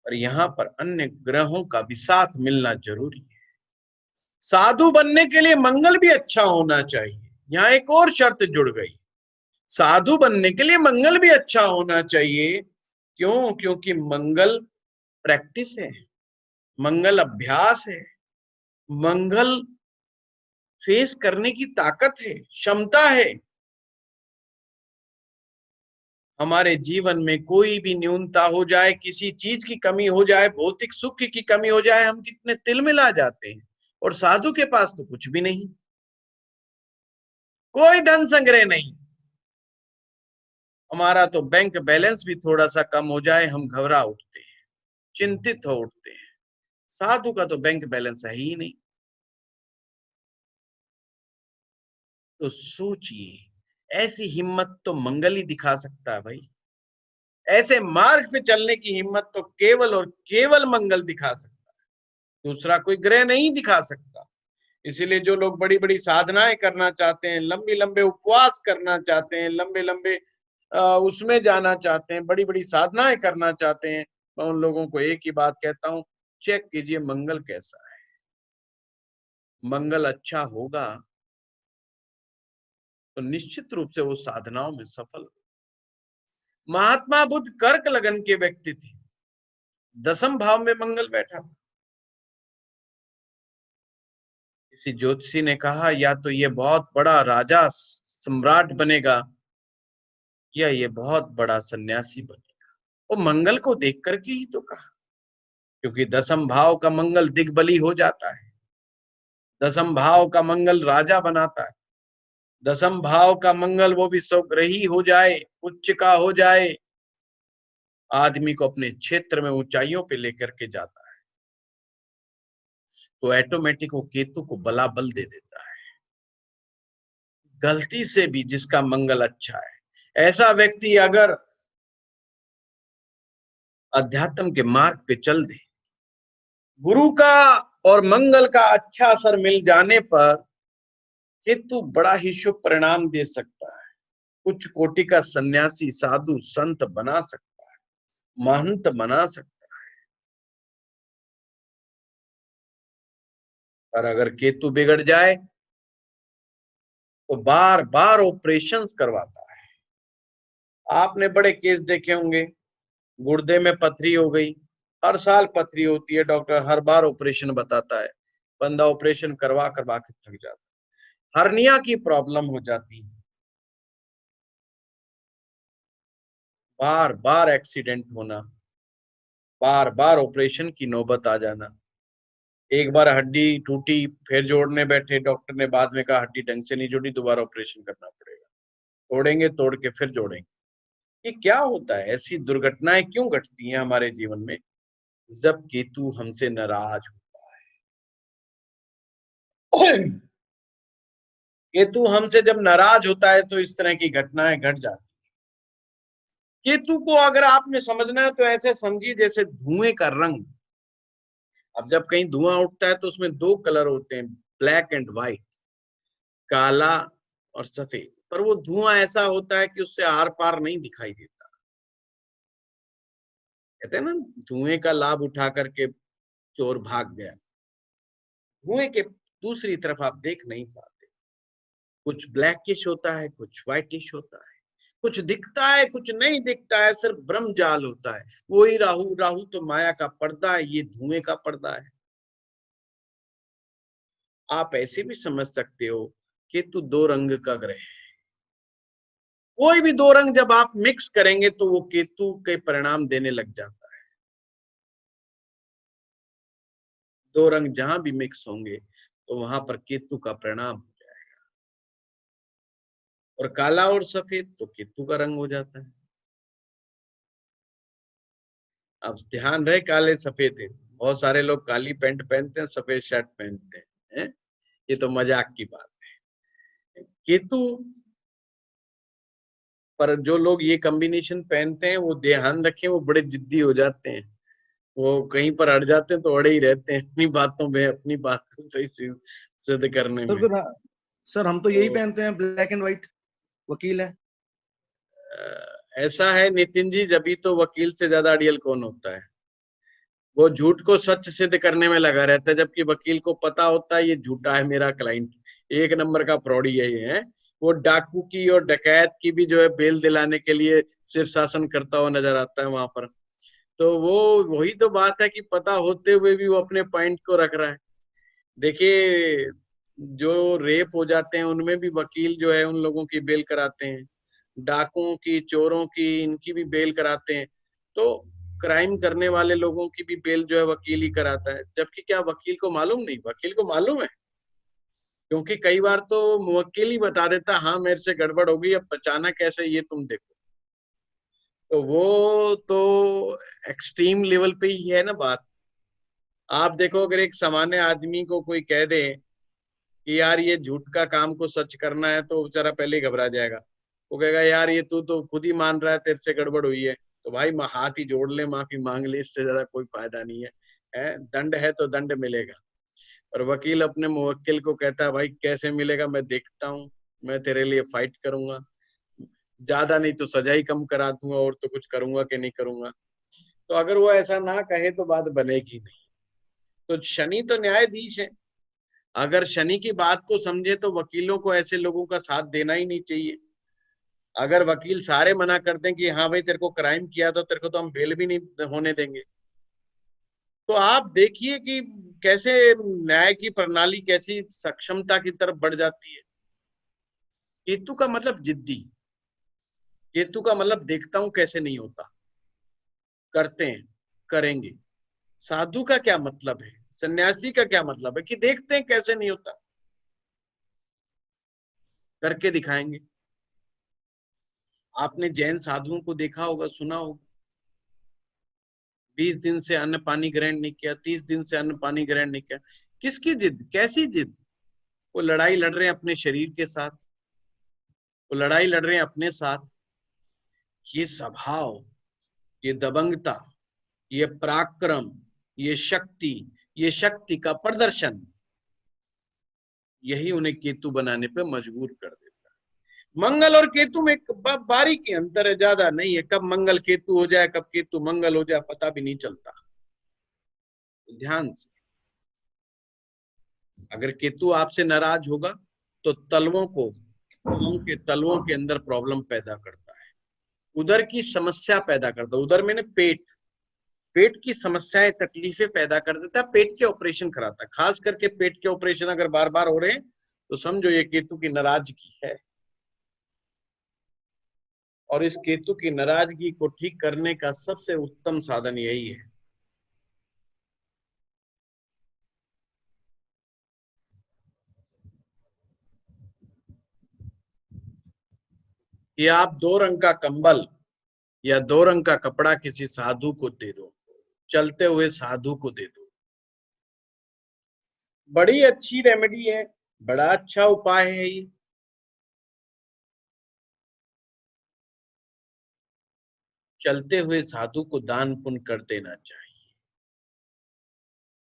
और यहां पर अन्य ग्रहों का भी साथ मिलना जरूरी है। साधु बनने के लिए मंगल भी अच्छा होना चाहिए। यहां एक और शर्त जुड़ गई, साधु बनने के लिए मंगल भी अच्छा होना चाहिए। क्यों? क्योंकि मंगल प्रैक्टिस है, मंगल अभ्यास है, मंगल फेस करने की ताकत है, क्षमता है। हमारे जीवन में कोई भी न्यूनता हो जाए, किसी चीज की कमी हो जाए, भौतिक सुख की कमी हो जाए, हम कितने तिलमिला जाते हैं। और साधु के पास तो कुछ भी नहीं, कोई धन संग्रह नहीं। हमारा तो बैंक बैलेंस भी थोड़ा सा कम हो जाए हम घबरा उठते हैं, चिंतित हो उठते हैं। साधु का तो बैंक बैलेंस है ही नहीं। तो सोचिए, ऐसी हिम्मत तो मंगल ही दिखा सकता है भाई। ऐसे मार्ग पे चलने की हिम्मत तो केवल और केवल मंगल दिखा सकता है, दूसरा कोई ग्रह नहीं दिखा सकता। इसीलिए जो लोग बड़ी बड़ी साधनाएं करना चाहते हैं, लंबे लंबे उपवास करना चाहते हैं, लंबे लंबे उसमें जाना चाहते हैं, बड़ी बड़ी साधनाएं करना चाहते हैं, मैं उन लोगों को एक ही बात कहता हूं, चेक कीजिए मंगल कैसा है। मंगल अच्छा होगा तो निश्चित रूप से वो साधनाओं में सफल। महात्मा बुद्ध कर्क लगन के व्यक्ति थे, 10वें भाव में मंगल बैठा था। किसी ज्योतिषी ने कहा या तो ये बहुत बड़ा राजा सम्राट बनेगा या ये बहुत बड़ा सन्यासी बनेगा। वो मंगल को देख करके ही तो कहा, क्योंकि 10वें भाव का मंगल दिग्बली हो जाता है, 10वें भाव का मंगल राजा बनाता है, 10वें भाव का मंगल वो भी स्वग्रही हो जाए, उच्च का हो जाए, आदमी को अपने क्षेत्र में ऊंचाइयों पे लेकर के जाता है। तो ऑटोमेटिक वो केतु को बलाबल दे देता है। गलती से भी जिसका मंगल अच्छा है, ऐसा व्यक्ति अगर अध्यात्म के मार्ग पे चल दे, गुरु का और मंगल का अच्छा असर मिल जाने पर केतु बड़ा ही शुभ परिणाम दे सकता है। उच्च कोटि का सन्यासी, साधु, संत बना सकता है, महंत बना सकता है। और अगर केतु बिगड़ जाए तो बार बार ऑपरेशंस करवाता है, आपने बड़े केस देखे होंगे, गुर्दे में पथरी हो गई, हर साल पथरी होती है, डॉक्टर हर बार ऑपरेशन बताता है, बंदा ऑपरेशन करवा करवा के थक जाता है। हर्निया की प्रॉब्लम हो जाती है, बार बार एक्सीडेंट होना, बार बार ऑपरेशन की नौबत आ जाना। एक बार हड्डी टूटी, फिर जोड़ने बैठे, डॉक्टर ने बाद में कहा हड्डी ढंग से नहीं जुड़ी, दोबारा ऑपरेशन करना पड़ेगा, तोड़ेंगे, तोड़ के फिर जोड़ेंगे। ये क्या होता है? ऐसी दुर्घटनाएं क्यों घटती हैं हमारे जीवन में? जब केतु हमसे नाराज होता है। केतु हमसे जब नाराज होता है तो इस तरह की घटनाएं घट जाती है। केतु को अगर आपने समझना है तो ऐसे समझिए जैसे धुएं का रंग। अब जब कहीं धुआं उठता है तो उसमें दो कलर होते हैं, ब्लैक एंड व्हाइट, काला और सफेद। पर वो धुआं ऐसा होता है कि उससे आर पार नहीं दिखाई देता। कहते हैं ना, धुएं का लाभ उठा करके चोर भाग गया। धुएं के दूसरी तरफ आप देख नहीं पाते, कुछ ब्लैकिश होता है, कुछ व्हाइटिश होता है, कुछ दिखता है, कुछ नहीं दिखता है, सिर्फ ब्रह्म जाल होता है। वही राहु, राहु तो माया का पर्दा है, ये धुएं का पर्दा है। आप ऐसे भी समझ सकते हो, केतु दो रंग का ग्रह है। कोई भी दो रंग जब आप मिक्स करेंगे तो वो केतु के परिणाम देने लग जाता है। दो रंग जहां भी मिक्स होंगे तो वहां पर केतु का परिणाम हो जाएगा। और काला और सफेद तो केतु का रंग हो जाता है। अब ध्यान रहे, काले सफेद है, बहुत सारे लोग काली पैंट पहनते हैं, सफेद शर्ट पहनते हैं, ये तो मजाक की बात है। केतु पर जो लोग ये कॉम्बिनेशन पहनते हैं वो ध्यान रखें, वो बड़े जिद्दी हो जाते हैं। वो कहीं पर अड़ जाते हैं तो अड़े ही रहते हैं अपनी बातों में, अपनी बात को सही सिद्ध करने सर में। फिर सर हम तो यही तो पहनते हैं, ब्लैक एंड व्हाइट, वकील है। ऐसा है नितिन जी, जब भी तो वकील से ज्यादा अड़ियल कौन होता है? वो झूठ को सच सिद्ध करने में लगा रहता है, जबकि वकील को पता होता है ये झूठा है, मेरा क्लाइंट एक नंबर का फ्रॉडी है ये है। वो डाकू की और डकैत की भी जो है बेल दिलाने के लिए शीर्षासन करता हुआ नजर आता है वहां पर। तो वो वही तो बात है कि पता होते हुए भी वो अपने पॉइंट को रख रहा है। देखिए, जो रेप हो जाते हैं उनमें भी वकील जो है उन लोगों की बेल कराते हैं, डाकुओं की, चोरों की, इनकी भी बेल कराते हैं। तो क्राइम करने वाले लोगों की भी बेल जो है वकील ही कराता है। जबकि क्या वकील को मालूम नहीं? वकील को मालूम है, क्योंकि कई बार तो मुवक्किल ही बता देता, हाँ मेरे से गड़बड़ हो गई, अब बचाना कैसे ये तुम देखो। तो वो तो एक्सट्रीम लेवल पे ही है ना बात। आप देखो, अगर एक सामान्य आदमी को कोई कह दे कि यार ये झूठ का काम को सच करना है, तो बेचारा पहले ही घबरा जाएगा। वो कहेगा यार ये तू तो खुद ही मान रहा है तेरे से गड़बड़ हुई है, तो भाई हाथ ही जोड़ ले, माफी मांग ले, इससे ज्यादा कोई फायदा नहीं है, दंड है तो दंड मिलेगा। और वकील अपने मुवक्किल को कहता है भाई कैसे मिलेगा, मैं देखता हूँ, मैं तेरे लिए फाइट करूंगा, ज्यादा नहीं तो सजा ही कम करा दूंगा, और तो कुछ करूंगा कि नहीं करूंगा। तो अगर वो ऐसा ना कहे तो बात बनेगी नहीं। तो शनि तो न्यायाधीश है, अगर शनि की बात को समझे तो वकीलों को ऐसे लोगों का साथ देना ही नहीं चाहिए। अगर वकील सारे मना कर दें कि हाँ भाई तेरे को क्राइम किया तो तेरे को तो हम बेल भी नहीं होने देंगे, तो आप देखिए कि कैसे न्याय की प्रणाली कैसी सक्षमता की तरफ बढ़ जाती है। केतु का मतलब जिद्दी, केतु का मतलब देखता हूं कैसे नहीं होता, करते हैं, करेंगे। साधु का क्या मतलब है, सन्यासी का क्या मतलब है कि देखते हैं कैसे नहीं होता, करके दिखाएंगे। आपने जैन साधुओं को देखा होगा, सुना होगा, 20 दिन से अन्न पानी ग्रहण नहीं किया, 30 दिन से अन्न पानी ग्रहण नहीं किया। किसकी जिद, कैसी जिद? वो लड़ाई लड़ रहे हैं अपने शरीर के साथ, वो लड़ाई लड़ रहे हैं अपने साथ। ये स्वभाव, ये दबंगता, ये पराक्रम, ये शक्ति, ये शक्ति का प्रदर्शन, यही उन्हें केतु बनाने पे मजबूर कर देता है। मंगल और केतु में बारीकी अंतर है, ज्यादा नहीं है। कब मंगल केतु हो जाए, कब केतु मंगल हो जाए, पता भी नहीं चलता। ध्यान से, अगर केतु आपसे नाराज होगा तो तलवों को, पांव के तलवों के अंदर प्रॉब्लम पैदा करता है। उदर की समस्या पैदा करता है। उदर मैंने पेट की समस्याएं, तकलीफें पैदा कर देता है, पेट के ऑपरेशन कराता है। खास करके पेट के ऑपरेशन अगर बार बार हो रहे हैं तो समझो ये केतु की नाराजगी है। और इस केतु की नाराजगी को ठीक करने का सबसे उत्तम साधन यही है कि आप 2 रंग का कंबल या 2 रंग का कपड़ा किसी साधु को दे दो, चलते हुए साधु को दे दो। बड़ी अच्छी रेमेडी है, बड़ा अच्छा उपाय है ये। चलते हुए साधु को दान पुण्य कर देना चाहिए।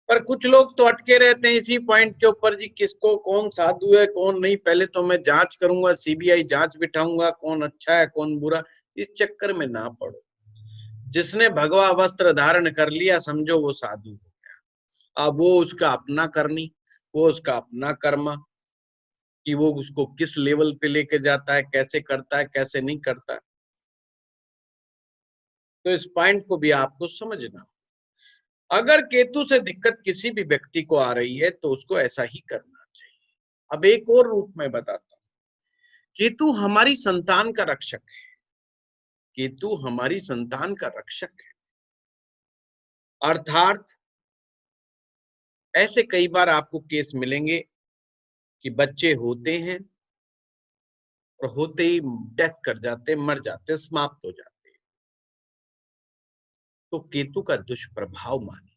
पर कुछ लोग तो अटके रहते हैं इसी पॉइंट के ऊपर जी, किसको कौन साधु है कौन नहीं, पहले तो मैं जांच करूंगा, सीबीआई जांच बिठाऊंगा, कौन अच्छा है कौन बुरा। इस चक्कर में ना पड़ो। जिसने भगवा वस्त्र धारण कर लिया समझो वो साधु हो गया। अब वो उसका अपना करनी, वो उसका अपना कर्म, कि वो उसको किस लेवल पे लेके जाता है, कैसे करता है कैसे नहीं करता। तो इस पॉइंट को भी आपको समझना। अगर केतु से दिक्कत किसी भी व्यक्ति को आ रही है तो उसको ऐसा ही करना चाहिए। अब एक और रूप में बताता हूं। केतु हमारी संतान का रक्षक है। केतु हमारी संतान का रक्षक है। अर्थात ऐसे कई बार आपको केस मिलेंगे कि बच्चे होते हैं और होते ही डेथ कर जाते, मर जाते, समाप्त हो जाते। तो केतु का दुष्प्रभाव मानिए।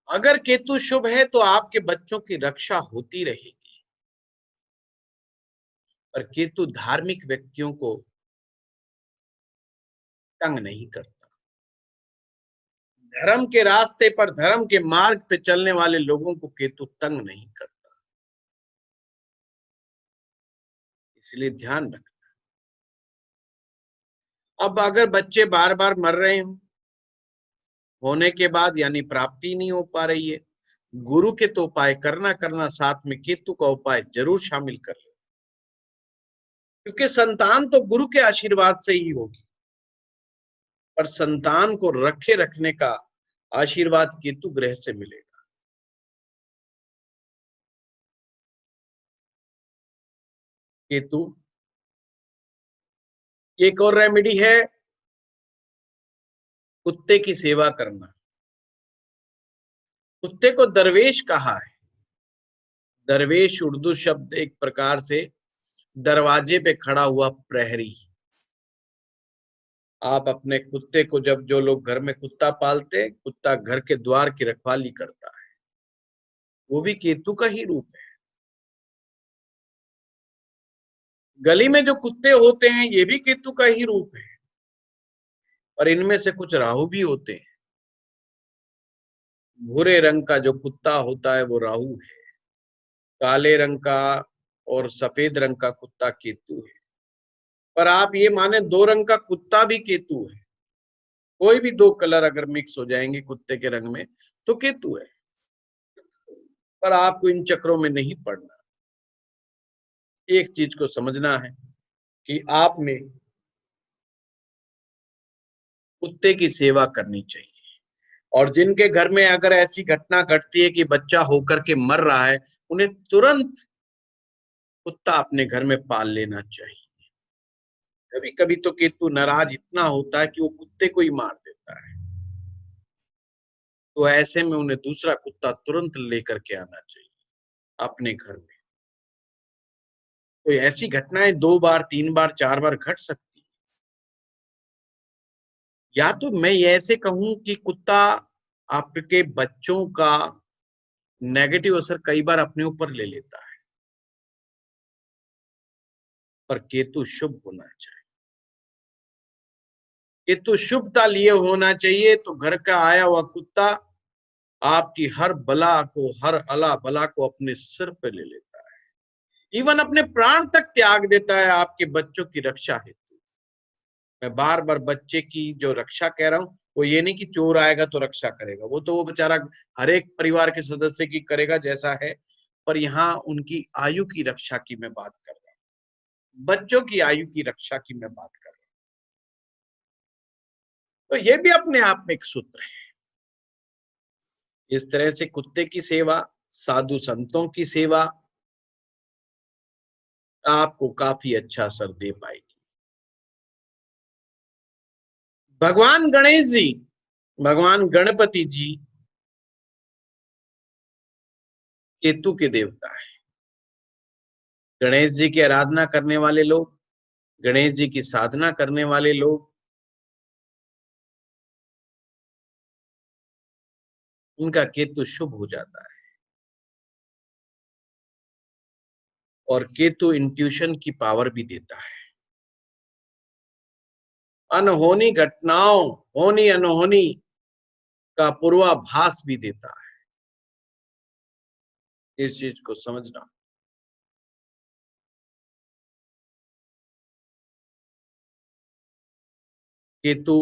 अगर केतु शुभ है तो आपके बच्चों की रक्षा होती रहेगी। पर केतु धार्मिक व्यक्तियों को तंग नहीं करता। धर्म के रास्ते पर, धर्म के मार्ग पे चलने वाले लोगों को केतु तंग नहीं करता। इसलिए ध्यान रखना। अब अगर बच्चे बार बार मर रहे हो, होने के बाद यानी प्राप्ति नहीं हो पा रही है, गुरु के तो उपाय करना, साथ में केतु का उपाय जरूर शामिल कर लो। क्योंकि संतान तो गुरु के आशीर्वाद से ही होगी, पर संतान को रखे रखने का आशीर्वाद केतु ग्रह से मिलेगा। केतु, एक और रेमेडी है कुत्ते की सेवा करना। कुत्ते को दरवेश कहा है। दरवेश उर्दू शब्द एक प्रकार से दरवाजे पे खड़ा हुआ प्रहरी। आप अपने कुत्ते को, जब जो लोग घर में कुत्ता पालते हैं, कुत्ता घर के द्वार की रखवाली करता है, वो भी केतु का ही रूप है। गली में जो कुत्ते होते हैं ये भी केतु का ही रूप है, और इनमें से कुछ राहु भी होते हैं। भूरे रंग का जो कुत्ता होता है वो राहु है, काले रंग का और सफेद रंग का कुत्ता केतु है। पर आप ये माने 2 रंग का कुत्ता भी केतु है। कोई भी 2 कलर अगर मिक्स हो जाएंगे कुत्ते के रंग में तो केतु है। पर आपको इन चक्रों में नहीं पड़ना। एक चीज को समझना है कि आपने कुत्ते की सेवा करनी चाहिए। और जिनके घर में अगर ऐसी घटना घटती है कि बच्चा होकर के मर रहा है, उन्हें तुरंत कुत्ता अपने घर में पाल लेना चाहिए। कभी कभी तो केतु नाराज इतना होता है कि वो कुत्ते को ही मार देता है, तो ऐसे में उन्हें दूसरा कुत्ता तुरंत लेकर के आना चाहिए अपने घर में। तो ऐसी घटनाएं 2 बार 3 बार 4 बार घट सकती है। या तो मैं ये ऐसे कहूं कि कुत्ता आपके बच्चों का नेगेटिव असर कई बार अपने ऊपर ले लेता है, पर केतु शुभ होना चाहिए। केतु शुभता लिए होना चाहिए, तो घर का आया हुआ कुत्ता आपकी हर बला को, हर अला बला को अपने सिर पे ले लेता है। इवन अपने प्राण तक त्याग देता है आपके बच्चों की रक्षा हेतु। मैं बार बार बच्चे की जो रक्षा कह रहा हूं, वो ये नहीं कि चोर आएगा तो रक्षा करेगा, वो तो वो बेचारा हर एक परिवार के सदस्य की करेगा जैसा है। पर यहाँ उनकी आयु की रक्षा की मैं बात कर रहा हूं, बच्चों की आयु की रक्षा की मैं बात कर रहा हूं। तो ये भी अपने आप में एक सूत्र है। इस तरह से कुत्ते की सेवा, साधु संतों की सेवा आपको काफी अच्छा असर दे पाएगी। भगवान गणेश जी, भगवान गणपति जी केतु के देवता है। गणेश जी की आराधना करने वाले लोग, गणेश जी की साधना करने वाले लोग, उनका केतु शुभ हो जाता है। और केतु इंट्यूशन की पावर भी देता है। अनहोनी घटनाओं, होनी अनहोनी का पूर्वाभास भी देता है। इस चीज को समझना। केतु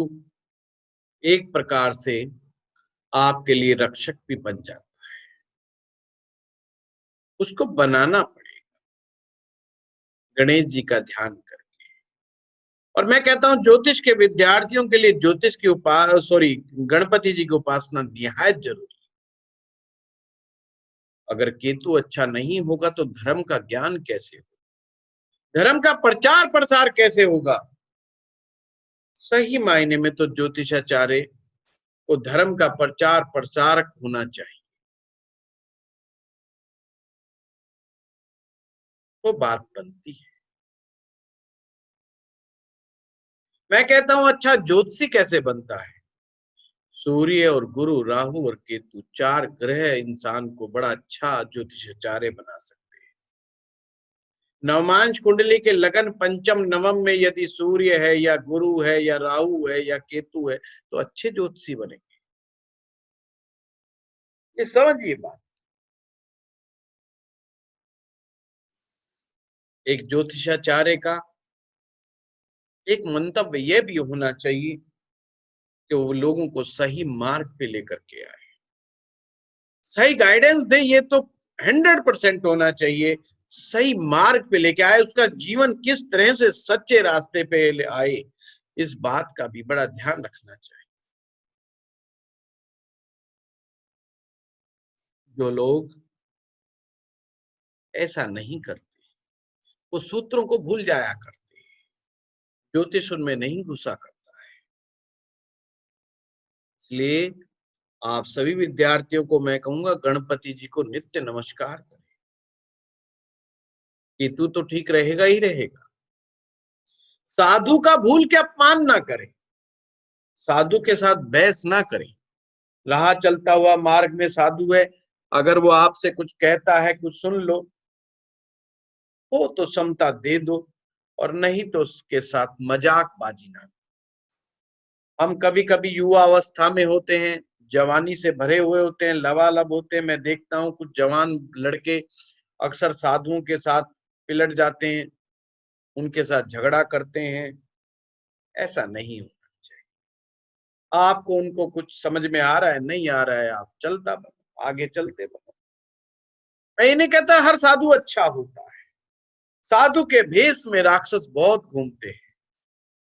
एक प्रकार से आपके लिए रक्षक भी बन जाता है। उसको बनाना पड़ेगा गणेश जी का ध्यान करके। और मैं कहता हूं ज्योतिष के विद्यार्थियों के लिए ज्योतिष की गणपति जी की उपासना निहायत जरूरी। अगर केतु अच्छा नहीं होगा तो धर्म का ज्ञान कैसे होगा, धर्म का प्रचार प्रसार कैसे होगा। सही मायने में तो ज्योतिषाचार्य को धर्म का प्रचार प्रसारक होना चाहिए। तो बात बनती है। मैं कहता हूं अच्छा ज्योतिषी कैसे बनता है। सूर्य और गुरु, राहु और केतु, 4 ग्रह इंसान को बड़ा अच्छा ज्योतिषाचार्य बना सकते हैं। नवमांश कुंडली के लगन पंचम नवम में यदि सूर्य है या गुरु है या राहु है या केतु है तो अच्छे ज्योतिषी बनेंगे। ये समझिए बात। एक ज्योतिषाचार्य का एक मंतव्य यह भी होना चाहिए कि वो लोगों को सही मार्ग पे लेकर के आए, सही गाइडेंस दे। ये तो 100% होना चाहिए। सही मार्ग पे लेके आए, उसका जीवन किस तरह से सच्चे रास्ते पे आए, इस बात का भी बड़ा ध्यान रखना चाहिए। जो लोग ऐसा नहीं करते वो सूत्रों को भूल जाया करते हैं, ज्योतिष उनमें नहीं घुसा करता है। इसलिए आप सभी विद्यार्थियों को मैं कहूंगा गणपति जी को नित्य नमस्कार करें। केतु तो ठीक रहेगा ही रहेगा। साधु का भूल के अपमान ना करें, साधु के साथ बहस ना करें। राह चलता हुआ मार्ग में साधु है, अगर वो आपसे कुछ कहता है कुछ सुन लो, हो तो समता दे दो और नहीं तो उसके साथ मजाकबाजी ना। हम कभी कभी युवा अवस्था में होते हैं, जवानी से भरे हुए होते हैं, लबालब होते हैं। मैं देखता हूं कुछ जवान लड़के अक्सर साधुओं के साथ पिलट जाते हैं, उनके साथ झगड़ा करते हैं। ऐसा नहीं होना चाहिए। आपको उनको कुछ समझ में आ रहा है नहीं आ रहा है, आप चलता बनो, आगे चलते बनो। मैं ये नहीं कहता हर साधु अच्छा होता है। साधु के भेष में राक्षस बहुत घूमते हैं,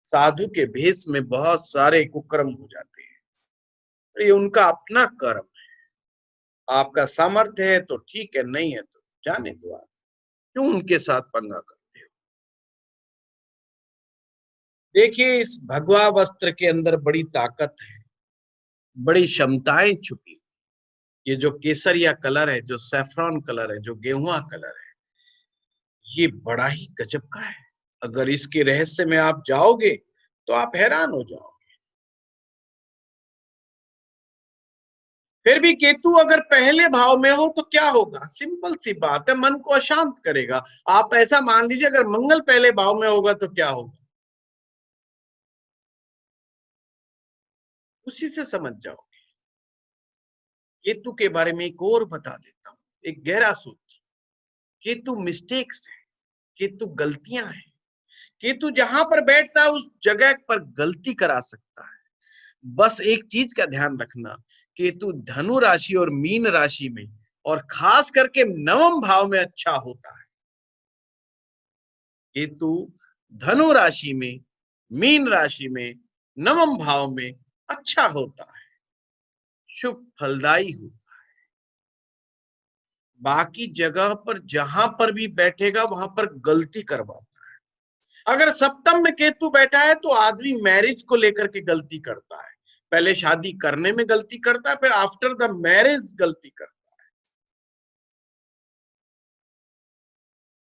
साधु के भेष में बहुत सारे कुकर्म हो जाते हैं। ये उनका अपना कर्म है। आपका सामर्थ्य है तो ठीक है, नहीं है तो जाने दो। आप क्यों उनके साथ पंगा करते हो। देखिए इस भगवा वस्त्र के अंदर बड़ी ताकत है, बड़ी क्षमताएं छुपी। ये जो केसरिया कलर है, जो सैफरॉन कलर है, जो गेहुआ कलर है, ये बड़ा ही गजब का है। अगर इसके रहस्य में आप जाओगे तो आप हैरान हो जाओगे। फिर भी केतु अगर पहले भाव में हो तो क्या होगा, सिंपल सी बात है, मन को अशांत करेगा। आप ऐसा मान लीजिए अगर मंगल पहले भाव में होगा तो क्या होगा, उसी से समझ जाओगे। केतु के बारे में एक और बता देता हूं, एक गहरा सोच। केतु मिस्टेक्स है, केतु गलतियां हैं। केतु जहां पर बैठता है उस जगह पर गलती करा सकता है। बस एक चीज का ध्यान रखना, केतु धनु राशि और मीन राशि में और खास करके नवम भाव में अच्छा होता है। केतु धनु राशि में, मीन राशि में, नवम भाव में अच्छा होता है, शुभ फलदायी होता है। बाकी जगह पर जहां पर भी बैठेगा वहां पर गलती करवाता है। अगर सप्तम में केतु बैठा है तो आदमी मैरिज को लेकर के गलती करता है, पहले शादी करने में गलती करता है, फिर आफ्टर द मैरिज गलती करता है।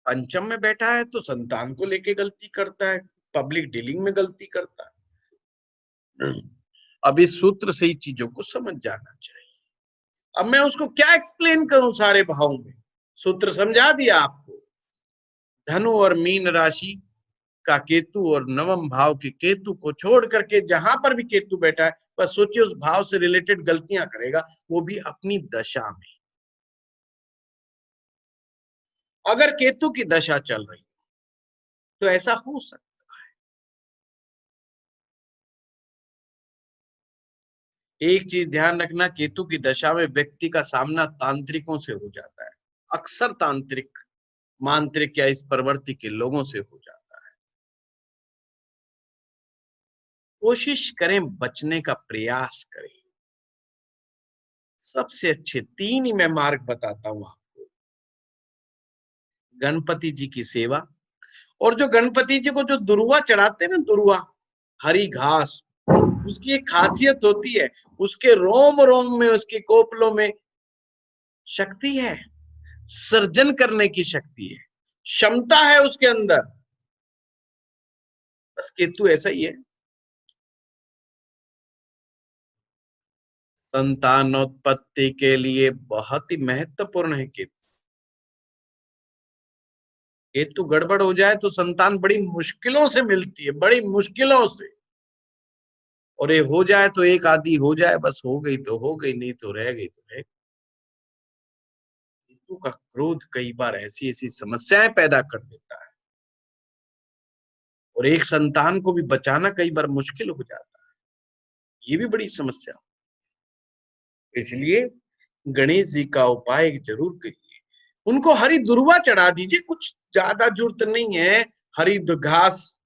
पंचम में बैठा है तो संतान को लेके गलती करता है, पब्लिक डीलिंग में गलती करता है। अब इस सूत्र से ही चीजों को समझ जाना चाहिए। अब मैं उसको क्या एक्सप्लेन करूं सारे भावों में, सूत्र समझा दिया आपको। धनु और मीन राशि का केतु और नवम भाव के केतु को छोड़ करके जहां पर भी केतु बैठा है, बस सोचिए उस भाव से रिलेटेड गलतियां करेगा, वो भी अपनी दशा में। अगर केतु की दशा चल रही तो ऐसा हो सकता है। एक चीज ध्यान रखना, केतु की दशा में व्यक्ति का सामना तांत्रिकों से हो जाता है, अक्सर तांत्रिक, मांत्रिक या इस प्रवृत्ति के लोगों से हो जाता है। कोशिश करें बचने का प्रयास करें। सबसे अच्छे 3 ही मैं मार्ग बताता हूं आपको। गणपति जी की सेवा, और जो गणपति जी को जो दुर्वा चढ़ाते हैं ना, दुर्वा हरी घास, उसकी एक खासियत होती है, उसके रोम रोम में, उसके कोपलों में शक्ति है, सर्जन करने की शक्ति है, क्षमता है उसके अंदर। बस केतु ऐसा ही है। संतानोत्पत्ति के लिए बहुत ही महत्वपूर्ण है केतु। केतु गड़बड़ हो जाए तो संतान बड़ी मुश्किलों से मिलती है, बड़ी मुश्किलों से। और ये हो जाए तो एक आधी हो जाए, बस हो गई तो हो गई, नहीं तो रह गई तो रह गई। केतु का क्रोध कई बार ऐसी ऐसी समस्याएं पैदा कर देता है, और एक संतान को भी बचाना कई बार मुश्किल हो जाता है, ये भी बड़ी समस्या। इसलिए गणेश जी का उपाय जरूर करिए, उनको हरी दुर्वा चढ़ा दीजिए, कुछ ज्यादा जरूरत नहीं है। हरी घास,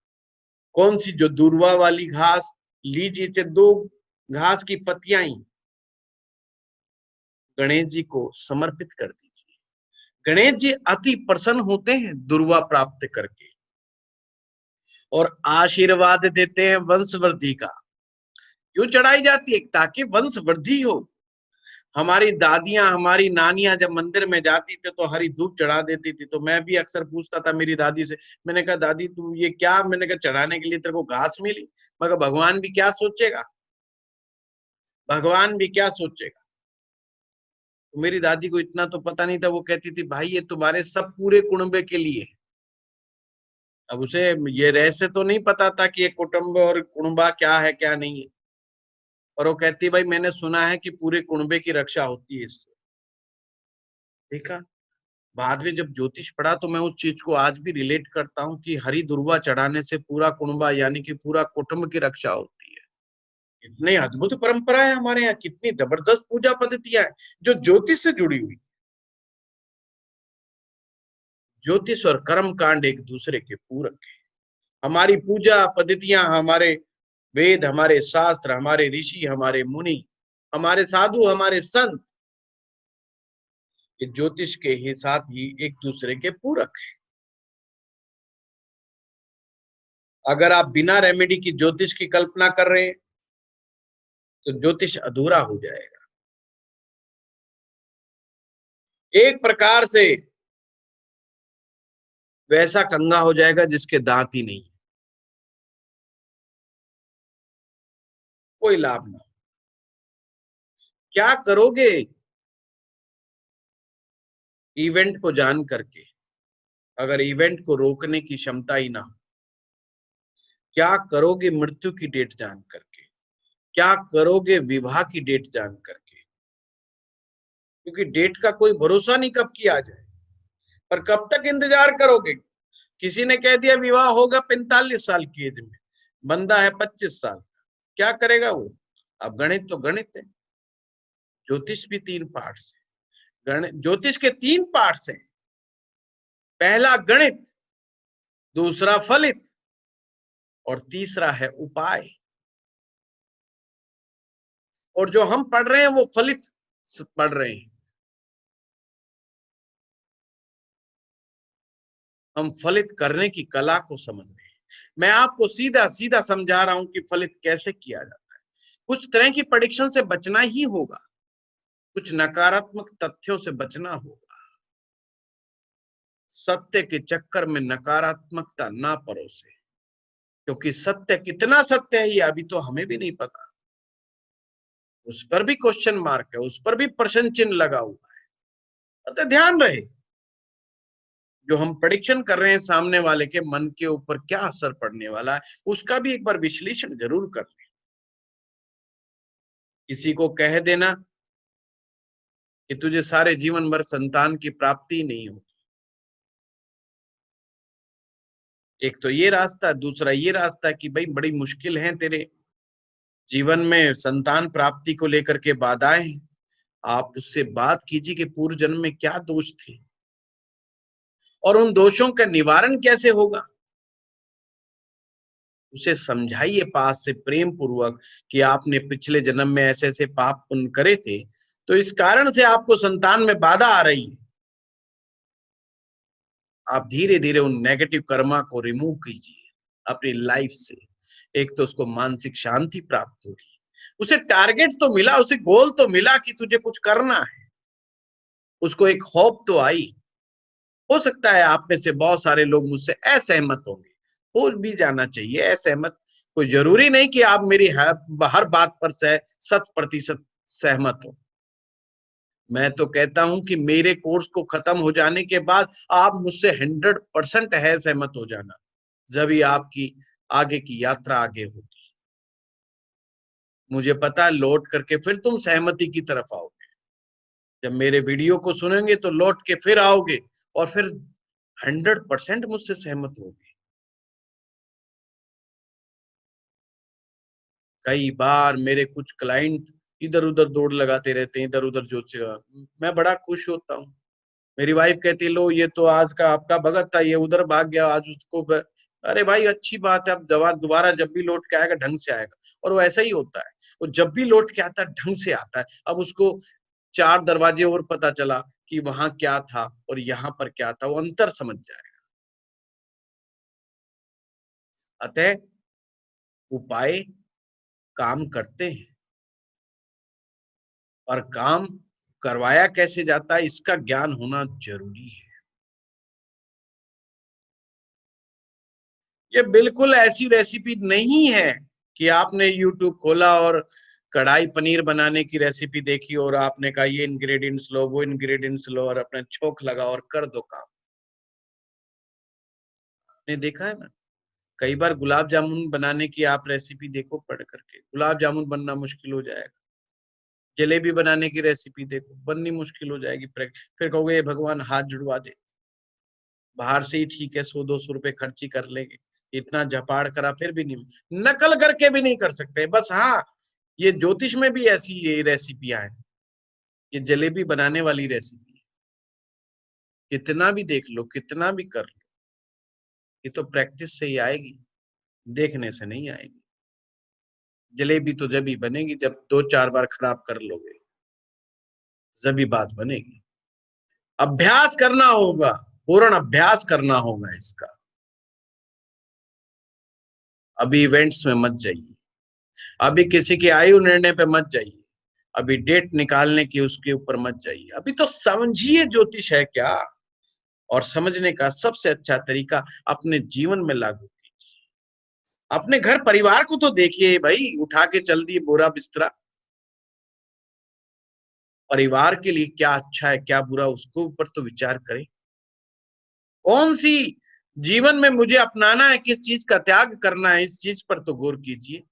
कौन सी, जो दुर्वा वाली घास लीजिए, 2 घास की पत्तियां ही गणेश जी को समर्पित कर दीजिए। गणेश जी अति प्रसन्न होते हैं दुर्वा प्राप्त करके, और आशीर्वाद देते हैं वंशवृद्धि का। क्यों चढ़ाई जाती है? ताकि वंश वृद्धि हो। हमारी दादियां, हमारी नानियां जब मंदिर में जाती थी तो हरी धूप चढ़ा देती थी, तो मैं भी अक्सर पूछता था मेरी दादी से, मैंने कहा दादी तू ये क्या, मैंने कहा चढ़ाने के लिए तेरे को घास मिली, मगर भगवान भी क्या सोचेगा, भगवान भी क्या सोचेगा। तो मेरी दादी को इतना तो पता नहीं था, वो कहती थी भाई ये तुम्हारे सब पूरे कुटुंबे के लिए। अब उसे ये रहस्य तो नहीं पता था कि ये कुटुंब और कुणबा क्या है क्या नहीं है, और वो कहती भाई मैंने सुना है कि पूरे कुणबे की रक्षा होती है इससे। देखा, बाद में जब ज्योतिष पढ़ा तो मैं उस चीज को आज भी रिलेट करता हूँ कि हरी दुर्वा चढ़ाने से पूरा कुणबा यानी कि पूरा कुटुंब की रक्षा होती है। इतनी अद्भुत परंपरा है हमारे यहाँ, कितनी जबरदस्त पूजा पद्धतियां है जो ज्योतिष से जुड़ी हुई। ज्योतिष और कर्म कांड एक दूसरे के पूरक है। हमारी पूजा पद्धतियां, हमारे वेद, हमारे शास्त्र, हमारे ऋषि, हमारे मुनि, हमारे साधु, हमारे संत, ये ज्योतिष के ही साथ ही एक दूसरे के पूरक है। अगर आप बिना रेमेडी की ज्योतिष की कल्पना कर रहे हैं तो ज्योतिष अधूरा हो जाएगा। एक प्रकार से वैसा कंगा हो जाएगा जिसके दांत ही नहीं, कोई लाभ ना। क्या करोगे इवेंट को जान करके, अगर इवेंट को रोकने की क्षमता ही ना हो? क्या करोगे मृत्यु की डेट जान करके? क्या करोगे विवाह की डेट जान करके? क्योंकि डेट का कोई भरोसा नहीं कब की आ जाए, पर कब तक इंतजार करोगे? किसी ने कह दिया विवाह होगा 45 साल की एज में, बंदा है 25 साल, क्या करेगा वो? अब गणित तो गणित है, ज्योतिष भी 3 पार्ट है। गणित, ज्योतिष के 3 पार्ट्स हैं। पहला गणित, दूसरा फलित और तीसरा है उपाय। और जो हम पढ़ रहे हैं वो फलित पढ़ रहे हैं। हम फलित करने की कला को समझ रहे हैं। मैं आपको सीधा सीधा समझा रहा हूं कि फलित कैसे किया जाता है। कुछ तरह की प्रेडिक्शन से बचना ही होगा, कुछ नकारात्मक तथ्यों से बचना होगा। सत्य के चक्कर में नकारात्मकता ना परोसे, क्योंकि सत्य कितना सत्य है ये अभी तो हमें भी नहीं पता। उस पर भी क्वेश्चन मार्क है, उस पर भी प्रश्न चिन्ह लगा हुआ है। तो ध्यान रहे, जो हम प्रेडिक्शन कर रहे हैं सामने वाले के मन के ऊपर क्या असर पड़ने वाला है, उसका भी एक बार विश्लेषण जरूर कर लें। किसी को कह देना कि तुझे सारे जीवन भर संतान की प्राप्ति नहीं होगी, एक तो ये रास्ता, दूसरा ये रास्ता कि भाई बड़ी मुश्किल है तेरे जीवन में, संतान प्राप्ति को लेकर के बाधाएं हैं। आप उससे बात कीजिए कि पूर्व जन्म में क्या दोष थे और उन दोषों का निवारण कैसे होगा। उसे समझाइए पास से प्रेम पूर्वक कि आपने पिछले जन्म में ऐसे ऐसे पाप पुण्य करे थे, तो इस कारण से आपको संतान में बाधा आ रही है। आप धीरे धीरे उन नेगेटिव कर्मा को रिमूव कीजिए अपनी लाइफ से। एक तो उसको मानसिक शांति प्राप्त होगी, उसे टारगेट तो मिला, उसे गोल तो मिला कि तुझे कुछ करना है, उसको एक होप तो आई। हो सकता है आप में से बहुत सारे लोग मुझसे असहमत होंगे, हो भी जाना चाहिए असहमत। कोई जरूरी नहीं कि आप मेरी हर बात पर 100% सहमत हो। मैं तो कहता हूं कि मेरे कोर्स को खत्म हो जाने के बाद आप मुझसे 100% है सहमत हो जाना, जब ही आपकी आगे की यात्रा आगे होगी। मुझे पता है लौट करके फिर तुम सहमति की तरफ आओगे। जब मेरे वीडियो को सुनेंगे तो लौट के फिर आओगे और फिर 100% मुझसे सहमत होगे। कई बार मेरे कुछ क्लाइंट इधर उधर दौड़ लगाते रहते हैं, इधर उधर जो मैं बड़ा खुश होता हूँ। मेरी वाइफ कहती है, लो ये तो आज का आपका भगत था, ये उधर भाग गया, आज उसको अरे भाई अच्छी बात है, अब दोबारा जब भी लौट के आएगा ढंग से आएगा। और वो ऐसा ही होता है, वो जब भी लौट के आता है ढंग से आता है। अब उसको 4 दरवाजे और पता चला कि वहां क्या था और यहाँ पर क्या था, वो अंतर समझ जाएगा। अतः उपाय काम करते हैं, और काम करवाया कैसे जाता है इसका ज्ञान होना जरूरी है। ये बिल्कुल ऐसी रेसिपी नहीं है कि आपने यूट्यूब खोला और कढ़ाई पनीर बनाने की रेसिपी देखी और आपने कहा ये इंग्रेडिएंट्स लो, वो इंग्रेडिएंट्स लो और अपना छोंक लगाओ और कर दो काम। आपने देखा है ना, कई बार गुलाब जामुन बनाने की आप रेसिपी देखो पढ़ करके, गुलाब जामुन बनना मुश्किल हो जाएगा। जलेबी बनाने की रेसिपी देखो, बननी मुश्किल हो जाएगी। फिर कहोगे ये भगवान हाथ जुड़वा दे, बाहर से ही ठीक है, 100-200 रुपए खर्ची कर लेंगे, इतना झपाड़ करा फिर भी नहीं, नकल करके भी नहीं कर सकते। बस हाँ, ये ज्योतिष में भी ऐसी ये रेसिपियां हैं, ये जलेबी बनाने वाली रेसिपी, कितना भी देख लो, कितना भी कर लो, ये तो प्रैक्टिस से ही आएगी, देखने से नहीं आएगी। जलेबी तो जब ही बनेगी जब 2-4 बार खराब कर लोगे, जब ही बात बनेगी। अभ्यास करना होगा, पूर्ण अभ्यास करना होगा इसका। अभी इवेंट्स में मत जाइए, अभी किसी के आयु निर्णय पे मत जाइए, अभी डेट निकालने की उसके ऊपर मत जाइए। अभी तो समझिए ज्योतिष है क्या, और समझने का सबसे अच्छा तरीका अपने जीवन में लागू कीजिए। अपने घर परिवार को तो देखिए भाई, उठा के चल दिए बोरा बिस्तरा। परिवार के लिए क्या अच्छा है क्या बुरा, उसको ऊपर तो विचार करें। कौन सी जीवन में मुझे अपनाना है, किस चीज का त्याग करना है, इस चीज पर तो गौर कीजिए।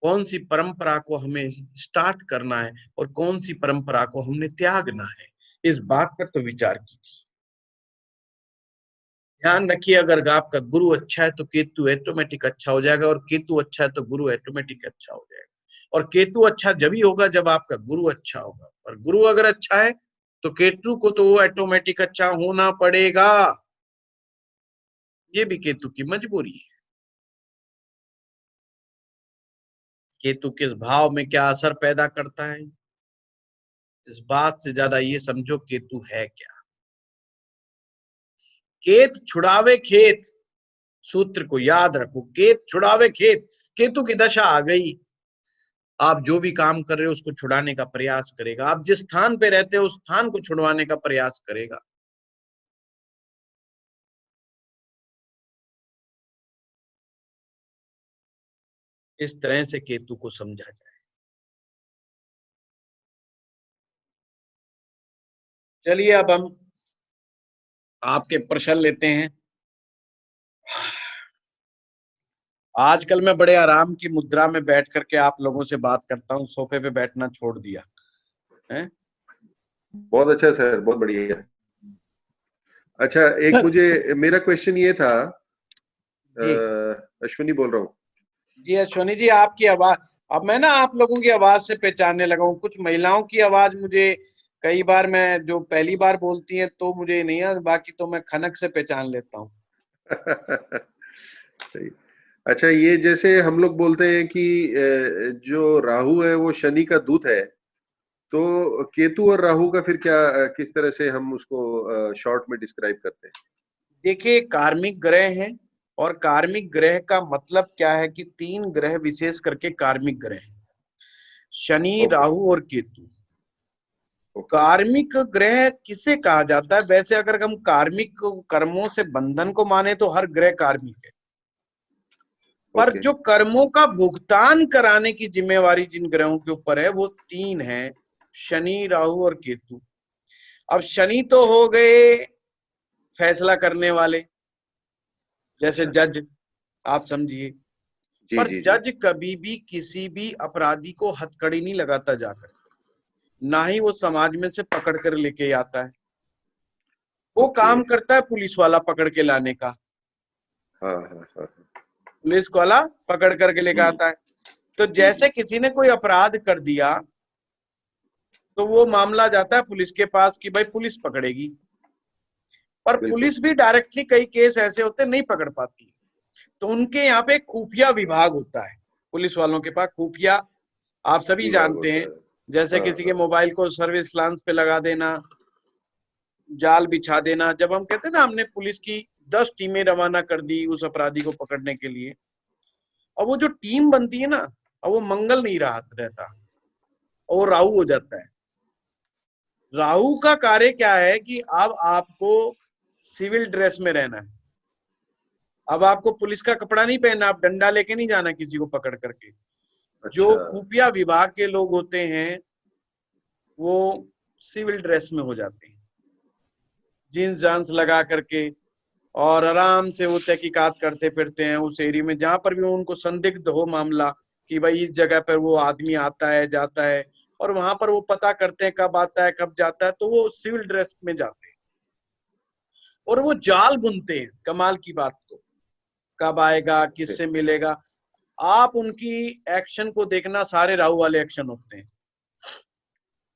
कौन सी परंपरा को हमें स्टार्ट करना है और कौन सी परंपरा को हमने त्यागना है, इस बात पर तो विचार कीजिए। ध्यान रखिए, अगर आपका गुरु अच्छा है तो केतु ऑटोमेटिक अच्छा हो जाएगा, और केतु अच्छा है तो गुरु ऑटोमेटिक अच्छा हो जाएगा। और केतु अच्छा जब ही होगा जब आपका गुरु अच्छा होगा, और गुरु अगर अच्छा है तो केतु को तो वो ऑटोमेटिक अच्छा होना पड़ेगा। ये भी केतु की मजबूरी है। केतु किस भाव में क्या असर पैदा करता है, इस बात से ज्यादा ये समझो केतु है क्या। केत छुड़ावे खेत, सूत्र को याद रखो, केत छुड़ावे खेत। केतु की दशा आ गई, आप जो भी काम कर रहे हो उसको छुड़ाने का प्रयास करेगा। आप जिस स्थान पे रहते हो उस स्थान को छुड़वाने का प्रयास करेगा। इस तरह से केतु को समझा जाए। चलिए अब हम आपके प्रश्न लेते हैं। आजकल मैं बड़े आराम की मुद्रा में बैठ करके आप लोगों से बात करता हूँ, सोफे पे बैठना छोड़ दिया है। बहुत अच्छा सर, बहुत बढ़िया। अच्छा, एक मुझे मेरा क्वेश्चन ये था, अश्विनी बोल रहा हूँ। जी अश्विनी जी, आपकी आवाज अब मैं ना आप लोगों की आवाज से पहचानने लगा हूँ। कुछ महिलाओं की आवाज मुझे कई बार, मैं जो पहली बार बोलती हैं तो मुझे नहीं है, बाकी तो मैं खनक से पहचान लेता हूँ। सही। अच्छा, ये जैसे हम लोग बोलते हैं कि जो राहु है वो शनि का दूत है, तो केतु और राहु का फिर क्या, किस तरह से हम उसको शॉर्ट में डिस्क्राइब करते हैं? देखिए, कार्मिक ग्रह हैं, और कार्मिक ग्रह का मतलब क्या है कि 3 ग्रह विशेष करके कार्मिक ग्रह हैं, शनि, राहु और केतु। कार्मिक ग्रह किसे कहा जाता है? वैसे अगर हम कार्मिक कर्मों से बंधन को माने तो हर ग्रह कार्मिक है, पर जो कर्मों का भुगतान कराने की जिम्मेवारी जिन ग्रहों के ऊपर है वो 3 है, शनि, राहु और केतु। अब शनि तो हो गए फैसला करने वाले, जैसे जज, आप समझिए। पर जज कभी भी किसी भी अपराधी को हथकड़ी नहीं लगाता जाकर, ना ही वो समाज में से पकड़ कर लेके आता है। वो काम करता है पुलिस वाला पकड़ के लाने का। पुलिस वाला पकड़ करके लेके आता है। तो जैसे किसी ने कोई अपराध कर दिया तो वो मामला जाता है पुलिस के पास कि भाई पुलिस पकड़ेगी, पर पुलिस भी डायरेक्टली कई केस ऐसे होते नहीं पकड़ पाती। तो उनके यहाँ पे खुफिया विभाग होता है, पुलिस वालों के पास खुफिया, आप सभी जानते हैं, जैसे किसी के मोबाइल को सर्विस लांस पे लगा देना, जाल बिछा देना। जब हम कहते हैं ना हमने पुलिस की 10 टीमें रवाना कर दी उस अपराधी को पकड़ने के लिए, और वो जो टीम बनती है ना, और वो मंगल नहीं रहता, और वो राहु हो जाता है। राहु का कार्य क्या है कि अब आपको सिविल ड्रेस में रहना है, अब आपको पुलिस का कपड़ा नहीं पहनना, आप डंडा लेके नहीं जाना किसी को पकड़ करके। जो खुफिया विभाग के लोग होते हैं वो सिविल ड्रेस में हो जाते हैं, जींस जांस लगा करके, और आराम से वो तहकीकात करते फिरते हैं उस एरिया में जहां पर भी उनको संदिग्ध हो मामला कि भाई इस जगह पर वो आदमी आता है जाता है, और वहां पर वो पता करते हैं कब आता है कब जाता है। तो वो सिविल ड्रेस में जाते हैं और वो जाल बुनते हैं, कमाल की बात तो, कब आएगा, किससे मिलेगा। आप उनकी एक्शन को देखना, सारे राहु वाले एक्शन होते हैं।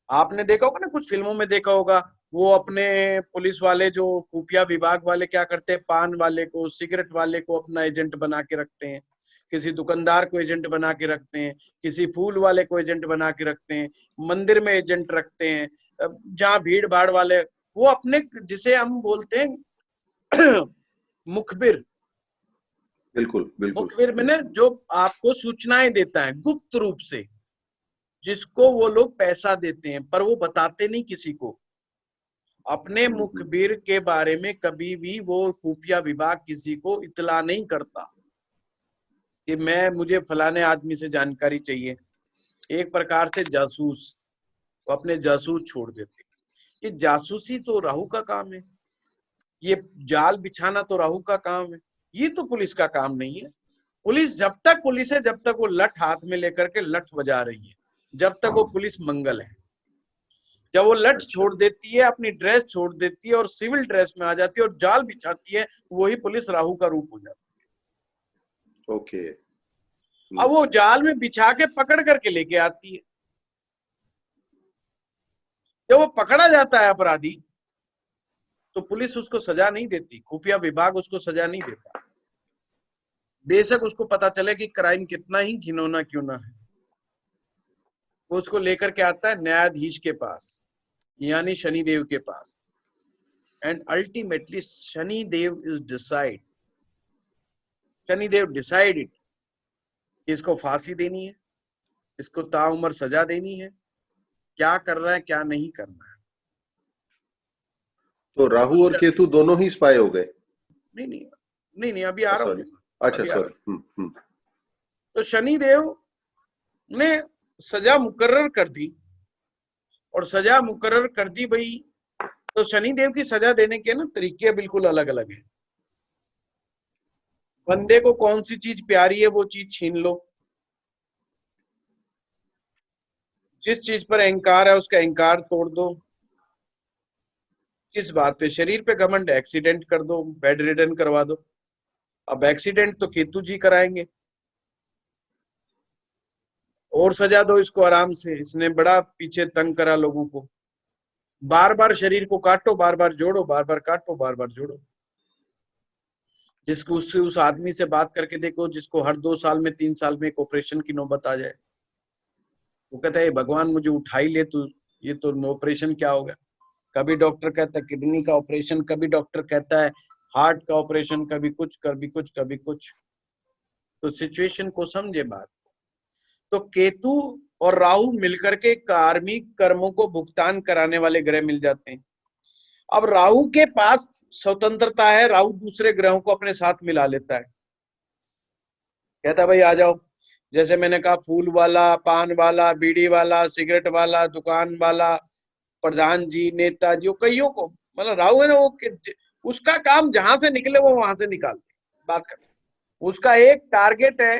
आपने देखा होगा ना, कुछ फिल्मों में देखा होगा, वो अपने पुलिस वाले जो खुफिया विभाग वाले क्या करते हैं, पान वाले को, सिगरेट वाले को अपना एजेंट बना के रखते हैं, किसी दुकानदार को एजेंट बना के रखते हैं, किसी फूल वाले को एजेंट बना के रखते हैं, मंदिर में एजेंट रखते हैं, जहाँ भीड़ भाड़ वाले, वो अपने, जिसे हम बोलते हैं मुखबिर। बिल्कुल बिल्कुल। मुखबिर में ना जो आपको सूचनाएं देता है गुप्त रूप से, जिसको वो लोग पैसा देते हैं, पर वो बताते नहीं किसी को। अपने मुखबिर के बारे में कभी भी वो खुफिया विभाग किसी को इतला नहीं करता कि मुझे फलाने आदमी से जानकारी चाहिए। एक प्रकार से जासूस, वो अपने जासूस छोड़ देते। ये जासूसी तो राहु का काम है, ये जाल बिछाना तो राहु का काम है, ये तो पुलिस का काम नहीं है। पुलिस जब तक पुलिस है, जब तक वो लठ हाथ में लेकर के लठ बजा रही है, जब तक वो पुलिस मंगल है। जब वो लठ छोड़ देती है, अपनी ड्रेस छोड़ देती है और सिविल ड्रेस में आ जाती है और जाल बिछाती है, वही पुलिस राहु का रूप हो जाती है। ओके। अब वो जाल में बिछा के पकड़ करके लेके आती है। जब वो पकड़ा जाता है अपराधी तो पुलिस उसको सजा नहीं देती, खुफिया विभाग उसको सजा नहीं देता, बेशक उसको पता चले कि क्राइम कितना ही घिनौना क्यों ना है। वो उसको लेकर के आता है न्यायाधीश के पास, यानी शनिदेव के पास, एंड अल्टीमेटली शनिदेव डिसाइडेड कि इसको फांसी देनी है, इसको ताउम्र सजा देनी है, क्या कर रहा है क्या नहीं करना है। तो राहु और केतु दोनों ही स्पाई हो गए? नहीं, अभी आ रहा हूँ। अच्छा सॉरी। तो शनिदेव ने सजा मुकर्रर कर दी, और सजा मुकर्रर कर दी भाई, तो शनिदेव की सजा देने के ना तरीके बिल्कुल अलग अलग हैं। बंदे को कौन सी चीज प्यारी है वो चीज छीन लो, जिस चीज पर अहंकार है उसका अहंकार तोड़ दो, किस बात पे, शरीर पे घमंड, एक्सीडेंट कर दो, बेड रिडन करवा दो। अब एक्सीडेंट तो केतु जी कराएंगे, और सजा दो इसको आराम से, इसने बड़ा पीछे तंग करा लोगों को, बार बार शरीर को काटो, बार बार जोड़ो, बार बार काटो, बार बार जोड़ो। जिसको उससे उस आदमी से बात करके देखो जिसको हर 2 साल में 3 साल में एक ऑपरेशन की नौबत आ जाए, वो कहता है भगवान मुझे उठा ही ले तू, ये तो ऑपरेशन क्या हो गया। कभी डॉक्टर कहता है किडनी का ऑपरेशन, कभी डॉक्टर कहता है हार्ट का ऑपरेशन, कभी कुछ कभी कुछ कभी कुछ। तो सिचुएशन को समझे बात। तो केतु और राहु मिलकर के कार्मिक कर्मों को भुगतान कराने वाले ग्रह मिल जाते हैं। अब राहु के पास स्वतंत्रता है, राहु दूसरे ग्रहों को अपने साथ मिला लेता है, कहता है भाई आ जाओ। जैसे मैंने कहा फूल वाला, पान वाला, बीड़ी वाला, सिगरेट वाला, दुकान वाला, प्रधान जी, नेताजी, कईयों को, मतलब राहु है ना, वो उसका काम जहां से निकले वो वहां से निकाल दे, बात कर। उसका एक टारगेट है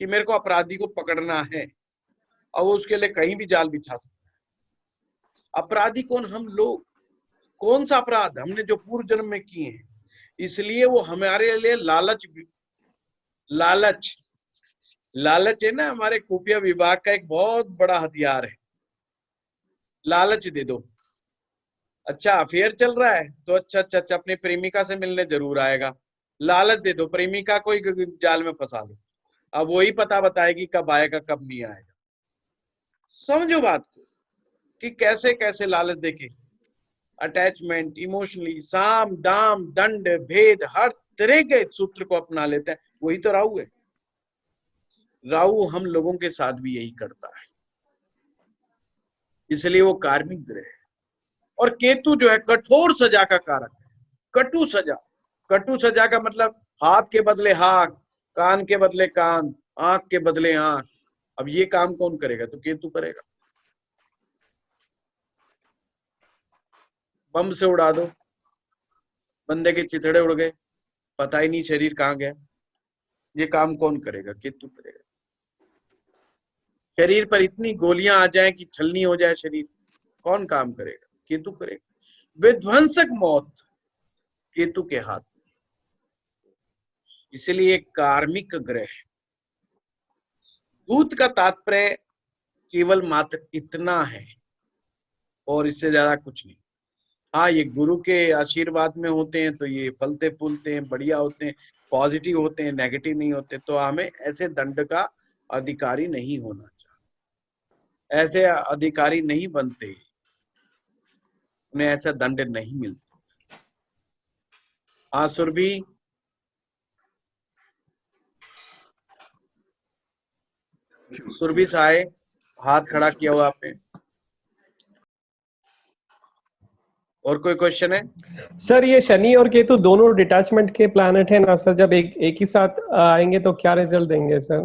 कि मेरे को अपराधी को पकड़ना है, और वो उसके लिए कहीं भी जाल बिछा सकता है। अपराधी कौन? हम लोग। कौन सा अपराध? हमने जो पूर्व जन्म में किए हैं, इसलिए वो हमारे लिए लालच है ना, हमारे खुफिया विभाग का एक बहुत बड़ा हथियार है। लालच दे दो, अच्छा अफेयर चल रहा है तो अच्छा अपनी प्रेमिका से मिलने जरूर आएगा, लालच दे दो, प्रेमिका को ही जाल में फंसा दो, अब वही पता बताएगी कब आएगा कब नहीं आएगा। समझो बात को कि कैसे कैसे लालच देके अटैचमेंट, इमोशनली, साम दाम दंड भेद, हर तरह के सूत्र को अपना लेते हैं। वही तो राहु है। राहु हम लोगों के साथ भी यही करता है, इसलिए वो कार्मिक ग्रह है। और केतु जो है कठोर सजा का कारक है, कटु सजा। कटु सजा का मतलब हाथ के बदले हाथ, कान के बदले कान, आंख के बदले आंख। अब ये काम कौन करेगा? तो केतु करेगा। बम से उड़ा दो, बंदे के चिथड़े उड़ गए, पता ही नहीं शरीर कहाँ गया, ये काम कौन करेगा? केतु करेगा। शरीर पर इतनी गोलियां आ जाए कि छलनी हो जाए शरीर, कौन काम करेगा? केतु करेगा। विध्वंसक मौत केतु के हाथ। इसलिए कार्मिक ग्रह। दूत का तात्पर्य केवल मात्र इतना है और इससे ज्यादा कुछ नहीं। हाँ, ये गुरु के आशीर्वाद में होते हैं तो ये फलते फूलते हैं, बढ़िया होते हैं, पॉजिटिव होते हैं, नेगेटिव नहीं होते। तो हमें ऐसे दंड का अधिकारी नहीं होना चाहिए, ऐसे अधिकारी नहीं बनते, उन्हें ऐसा दंड नहीं मिलता। हाँ सुरभि, सुरभि साय, हाथ खड़ा किया हुआ आपने। और कोई क्वेश्चन है? सर ये शनि और केतु दोनों डिटैचमेंट के प्लैनेट है ना सर, जब एक ही साथ आएंगे तो क्या रिजल्ट देंगे सर?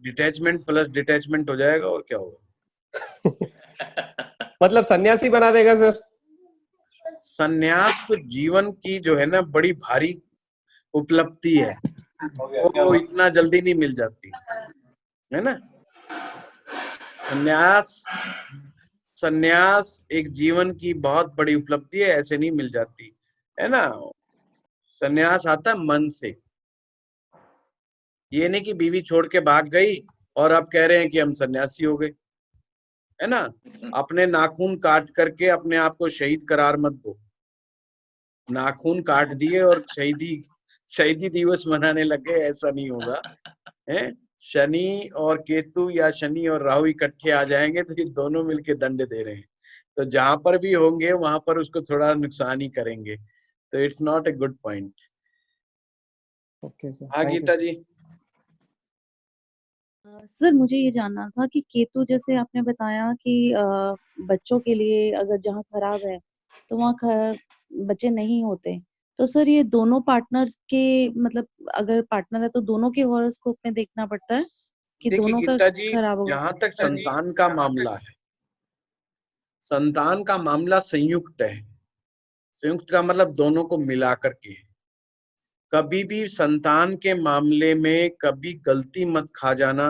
डिटैचमेंट प्लस डिटैचमेंट हो जाएगा, और क्या होगा? मतलब सन्यासी बना देगा सर? सन्यास तो जीवन की जो है ना बड़ी भारी उपलब्धि है, वो इतना जल्दी नहीं मिल जाती है ना। सन्यास एक जीवन की बहुत बड़ी उपलब्धि है, ऐसे नहीं मिल जाती है ना। सन्यास आता मन से, ये नहीं कि बीवी छोड़ के भाग गई और अब कह रहे हैं कि हम सन्यासी हो गए, है ना। अपने नाखून काट करके अपने आप को शहीद करार मत दो। नाखून काट दिए और शहीदी दिवस मनाने लग गए, ऐसा नहीं होगा। है, शनि और केतु या शनि और राहु इकट्ठे आ जाएंगे तो ये दोनों मिलके दंड दे रहे हैं, तो जहां पर भी होंगे वहां पर उसको थोड़ा नुकसान ही करेंगे, तो it's not a good point. Okay sir, हाँ थैंक गीता यू। जी। सर मुझे ये जानना था कि केतु जैसे आपने बताया कि बच्चों के लिए अगर जहाँ खराब है तो वहाँ बच्चे नहीं होते, तो सर ये दोनों पार्टनर्स के मतलब अगर पार्टनर है तो दोनों के हॉरोस्कोप में देखना पड़ता है कि देखिए दोनों का गीता जी, खराब होगा? जहां तक संतान का मामला है, संतान का मामला संयुक्त है। संयुक्त का मतलब दोनों को मिला करके है। कभी भी संतान के मामले में कभी गलती मत खा जाना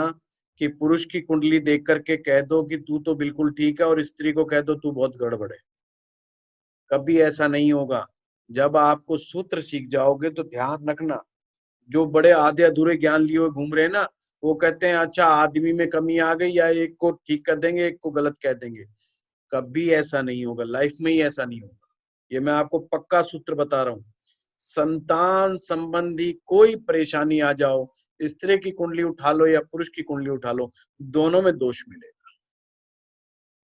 कि पुरुष की कुंडली देख करके कह दो कि तू तो बिल्कुल ठीक है और स्त्री को कह दो तू बहुत गड़बड़ है। कभी ऐसा नहीं होगा। जब आपको सूत्र सीख जाओगे तो ध्यान रखना, जो बड़े आधे अधूरे ज्ञान लिए हुए घूम रहे हैं ना, वो कहते हैं अच्छा आदमी में कमी आ गई या एक को ठीक कर देंगे एक को गलत कह देंगे। कभी ऐसा नहीं होगा, लाइफ में ही ऐसा नहीं होगा। ये मैं आपको पक्का सूत्र बता रहा हूँ। संतान संबंधी कोई परेशानी आ जाओ, स्त्री की कुंडली उठा लो या पुरुष की कुंडली उठा लो, दोनों में दोष मिलेगा,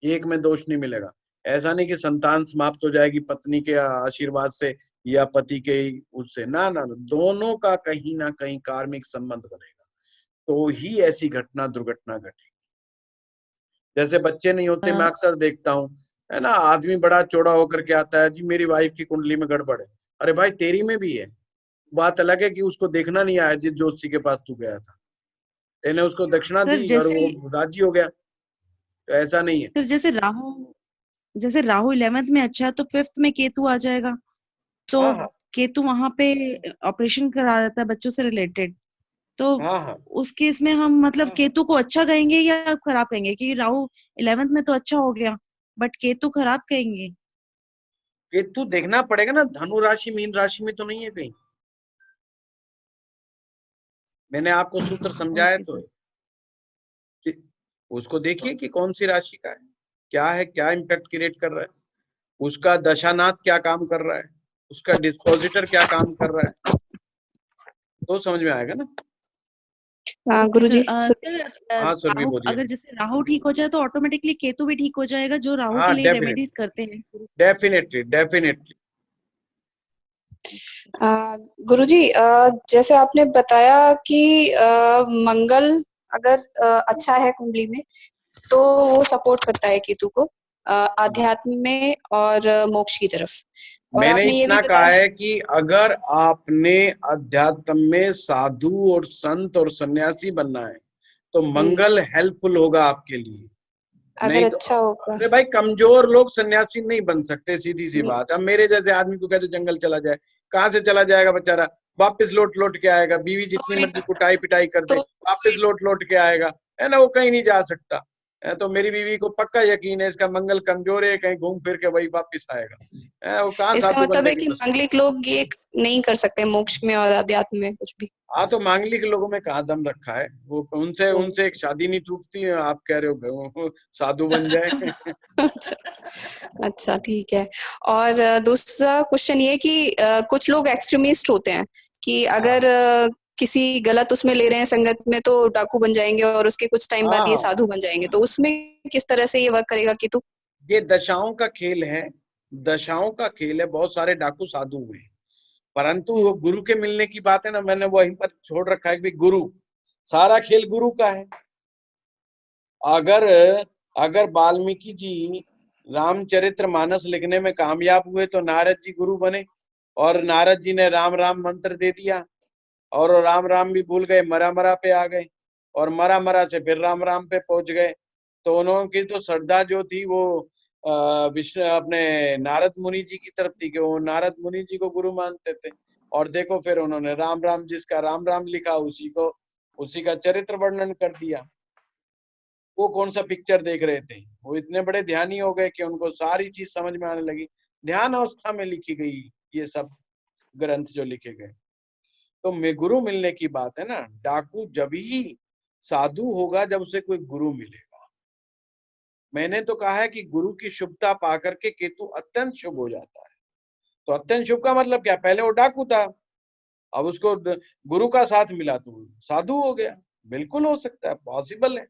एक में दोष नहीं मिलेगा। ऐसा नहीं कि संतान समाप्त हो जाएगी पत्नी के आशीर्वाद से या पति के उससे, ना ना ना, दोनों का कहीं ना कहीं कार्मिक संबंध बनेगा, तो ही ऐसी घटना दुर्घटना घटेगी। जैसे बच्चे नहीं होते, मैं अक्सर देखता हूँ, है ना, आदमी बड़ा चौड़ा होकर के आता है, जी मेरी वाइफ की कुंडली में गड़बड़ है। अरे भाई तेरी में भी है, बात अलग है कि उसको देखना नहीं आया जिस ज्योतिषी के पास तू गया था, तेने उसको दक्षिणा सर दी और वो राजी हो गया, तो ऐसा नहीं है। सर जैसे राहु 11th में अच्छा है तो 5th में केतु आ जाएगा, तो हाँ हाँ केतु वहां पे ऑपरेशन करा देता है बच्चों से रिलेटेड, तो हाँ हाँ, उस केस में हम मतलब केतु को अच्छा कहेंगे या खराब कहेंगे? कि राहु 11th में तो अच्छा हो गया बट केतु खराब कहेंगे? केतु देखना पड़ेगा ना, धनु राशि मीन राशि में तो नहीं है कहीं। मैंने आपको सूत्र समझाया ओके तो सर। है कि उसको देखिए कि कौन सी राशि का है, क्या इम्पैक्ट क्रिएट कर रहा है, उसका दशानाथ क्या काम कर रहा है, उसका डिस्पोजिटर क्या काम कर रहा है, तो समझ में आएगा ना। ओके गुरुजी सर। सर हाँ सुरभि राहु बोलिए। अगर जैसे राहु ठीक हो जाए तो ऑटोमेटिकली केतु भी ठीक हो जाएगा, जो राहु के हाँ लिए रेमेडीज करते हैं? Definitely definitely. गुरुजी जैसे आपने बताया कि मंगल अगर अच्छा है कुंडली में तो वो सपोर्ट करता है केतु को आध्यात्म में और मोक्ष की तरफ, और मैंने आपने ये भी इतना कहा बताया है कि अगर आपने अध्यात्म में साधु और संत और सन्यासी बनना है तो जी, मंगल हेल्पफुल होगा आपके लिए। अगर नहीं तो अच्छा होगा। अरे भाई कमजोर लोग सन्यासी नहीं बन सकते, सीधी सी नहीं, बात। अब मेरे जैसे आदमी को कहते जंगल चला जाए, कहाँ से चला जाएगा बेचारा, वापस लौट लौट के आएगा, बीवी तो जितनी मर्जी कुटाई पिटाई कर दे तो वापस लौट लौट के आएगा, है ना, वो कहीं नहीं जा सकता है। तो मेरी बीवी को पक्का यकीन है इसका मंगल कमजोर है, कहीं घूम फिर के वही वापस आएगा, है, वो कहाँ इसका साधु बन मतलब है जाएगी कि बस। मांगलिक लोग ये नहीं कर सकते मोक्ष में और अध्यात्म में कुछ भी। हाँ तो मांगलिक लोगों में कहाँ दम रखा है, वो उनसे तो उनसे एक शादी नहीं टूटती है, आप कह रहे हो वो साधु बन जाए। अच्छा, अच्छा ठीक है। और दूसरा क्वेश्चन ये कि कुछ लोग एक्सट्रीमिस्ट होते हैं कि अगर किसी गलत उसमें ले रहे हैं संगत में तो डाकू बन जाएंगे और उसके कुछ टाइम बाद ये हाँ साधु बन जाएंगे, तो उसमें किस तरह से ये वर्क करेगा केतु? ये दशाओं का खेल है, दशाओं का खेल है। बहुत सारे डाकू साधु हुए, परंतु वो गुरु के मिलने की बात है ना, मैंने वहीं पर छोड़ रखा है कि गुरु, सारा खेल गुरु का है। अगर अगर वाल्मीकि जी रामचरितमानस लिखने में कामयाब हुए तो नारद जी गुरु बने, और नारद जी ने राम राम मंत्र दे दिया और वो राम राम भी भूल गए, मरा मरा पे आ गए, और मरा मरा से फिर राम राम पे पहुंच गए। तो उन्होंने तो श्रद्धा जो थी वो विष्णु अपने नारद मुनि जी की तरफ थी कि वो नारद मुनि जी को गुरु मानते थे। और देखो फिर उन्होंने राम राम, जिसका राम राम लिखा उसी का चरित्र वर्णन कर दिया। वो कौन सा पिक्चर देख रहे थे, वो इतने बड़े ध्यानी हो गए कि उनको सारी चीज समझ में आने लगी। ध्यान अवस्था में लिखी गई ये सब ग्रंथ जो लिखे गए। तो गुरु मिलने की बात है ना। डाकू जब ही साधु होगा जब उसे कोई गुरु मिलेगा। मैंने तो कहा है कि गुरु की शुभता पा करके केतु अत्यंत शुभ हो जाता है। तो अत्यंत शुभ का मतलब क्या, पहले वो डाकू था, अब उसको गुरु का साथ मिला तो साधु हो गया। बिल्कुल हो सकता है, पॉसिबल है।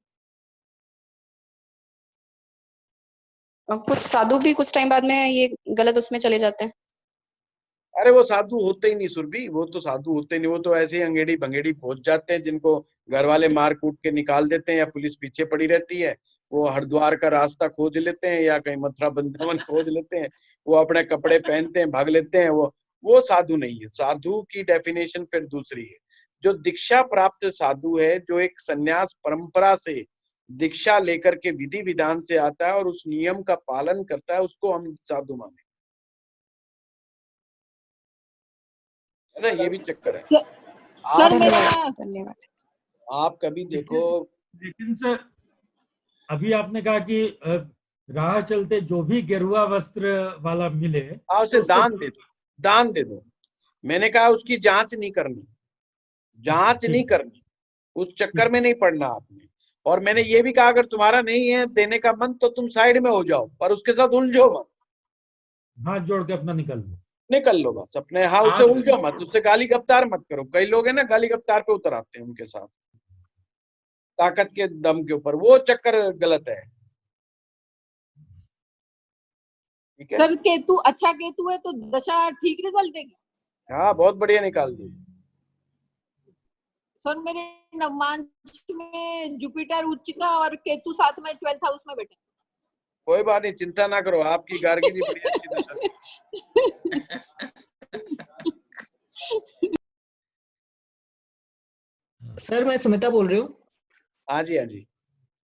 कुछ साधु भी कुछ टाइम बाद में ये गलत उसमें चले जाते हैं। अरे वो साधु होते ही नहीं सुरभि, वो तो साधु होते ही नहीं, वो तो ऐसे ही अंगेड़ी भंगेड़ी पहुंच जाते हैं, जिनको घर वाले मार कूट के निकाल देते हैं या पुलिस पीछे पड़ी रहती है। वो हरिद्वार का रास्ता खोज लेते हैं या कहीं मथुरा वृंदावन खोज लेते हैं, वो अपने कपड़े पहनते हैं, भाग लेते हैं। वो साधु नहीं है। साधु की डेफिनेशन फिर दूसरी है। जो दीक्षा प्राप्त साधु है, जो एक संन्यास परंपरा से दीक्षा लेकर के विधि विधान से आता है और उस नियम का पालन करता है, उसको हम साधु माने, है ना। ये भी चक्कर है। सर मेरा धन्यवाद। आप कभी देखो, लेकिन सर अभी आपने कहा कि राह चलते जो भी गेरुआ वस्त्र वाला मिले आप उसे तो उसको दान दे दो, दान दे दो। मैंने कहा उसकी जांच नहीं करनी, जांच नहीं करनी, उस चक्कर में नहीं पड़ना आपने। और मैंने ये भी कहा अगर तुम्हारा नहीं है देने का मन तो तुम साइड में हो जाओ, पर उसके साथ उलझो मत, हाथ जोड़ के अपना निकल लो। निकल लो बस अपने। हाँ, उससे उलझो मत, उससे गाली गफ्तार मत करो। कई लोग है ना गाली गफ्तार पे उतर आते हैं उनके साथ ताकत के दम के ऊपर, वो चक्कर गलत है। ठीक है। सर केतु अच्छा केतु है तो दशा ठीक रिजल्ट देगी। हाँ, बहुत बढ़िया निकाल दी। सर मेरे नवमांश में जुपिटर उच्च का और केतु साथ में 12th हाउस में बैठे। कोई बात नहीं, चिंता ना करो, आपकी गार्गी की बड़ी अच्छी दशा है। सर मैं सुमिता बोल रही हूँ। हाँ जी, हाँ जी।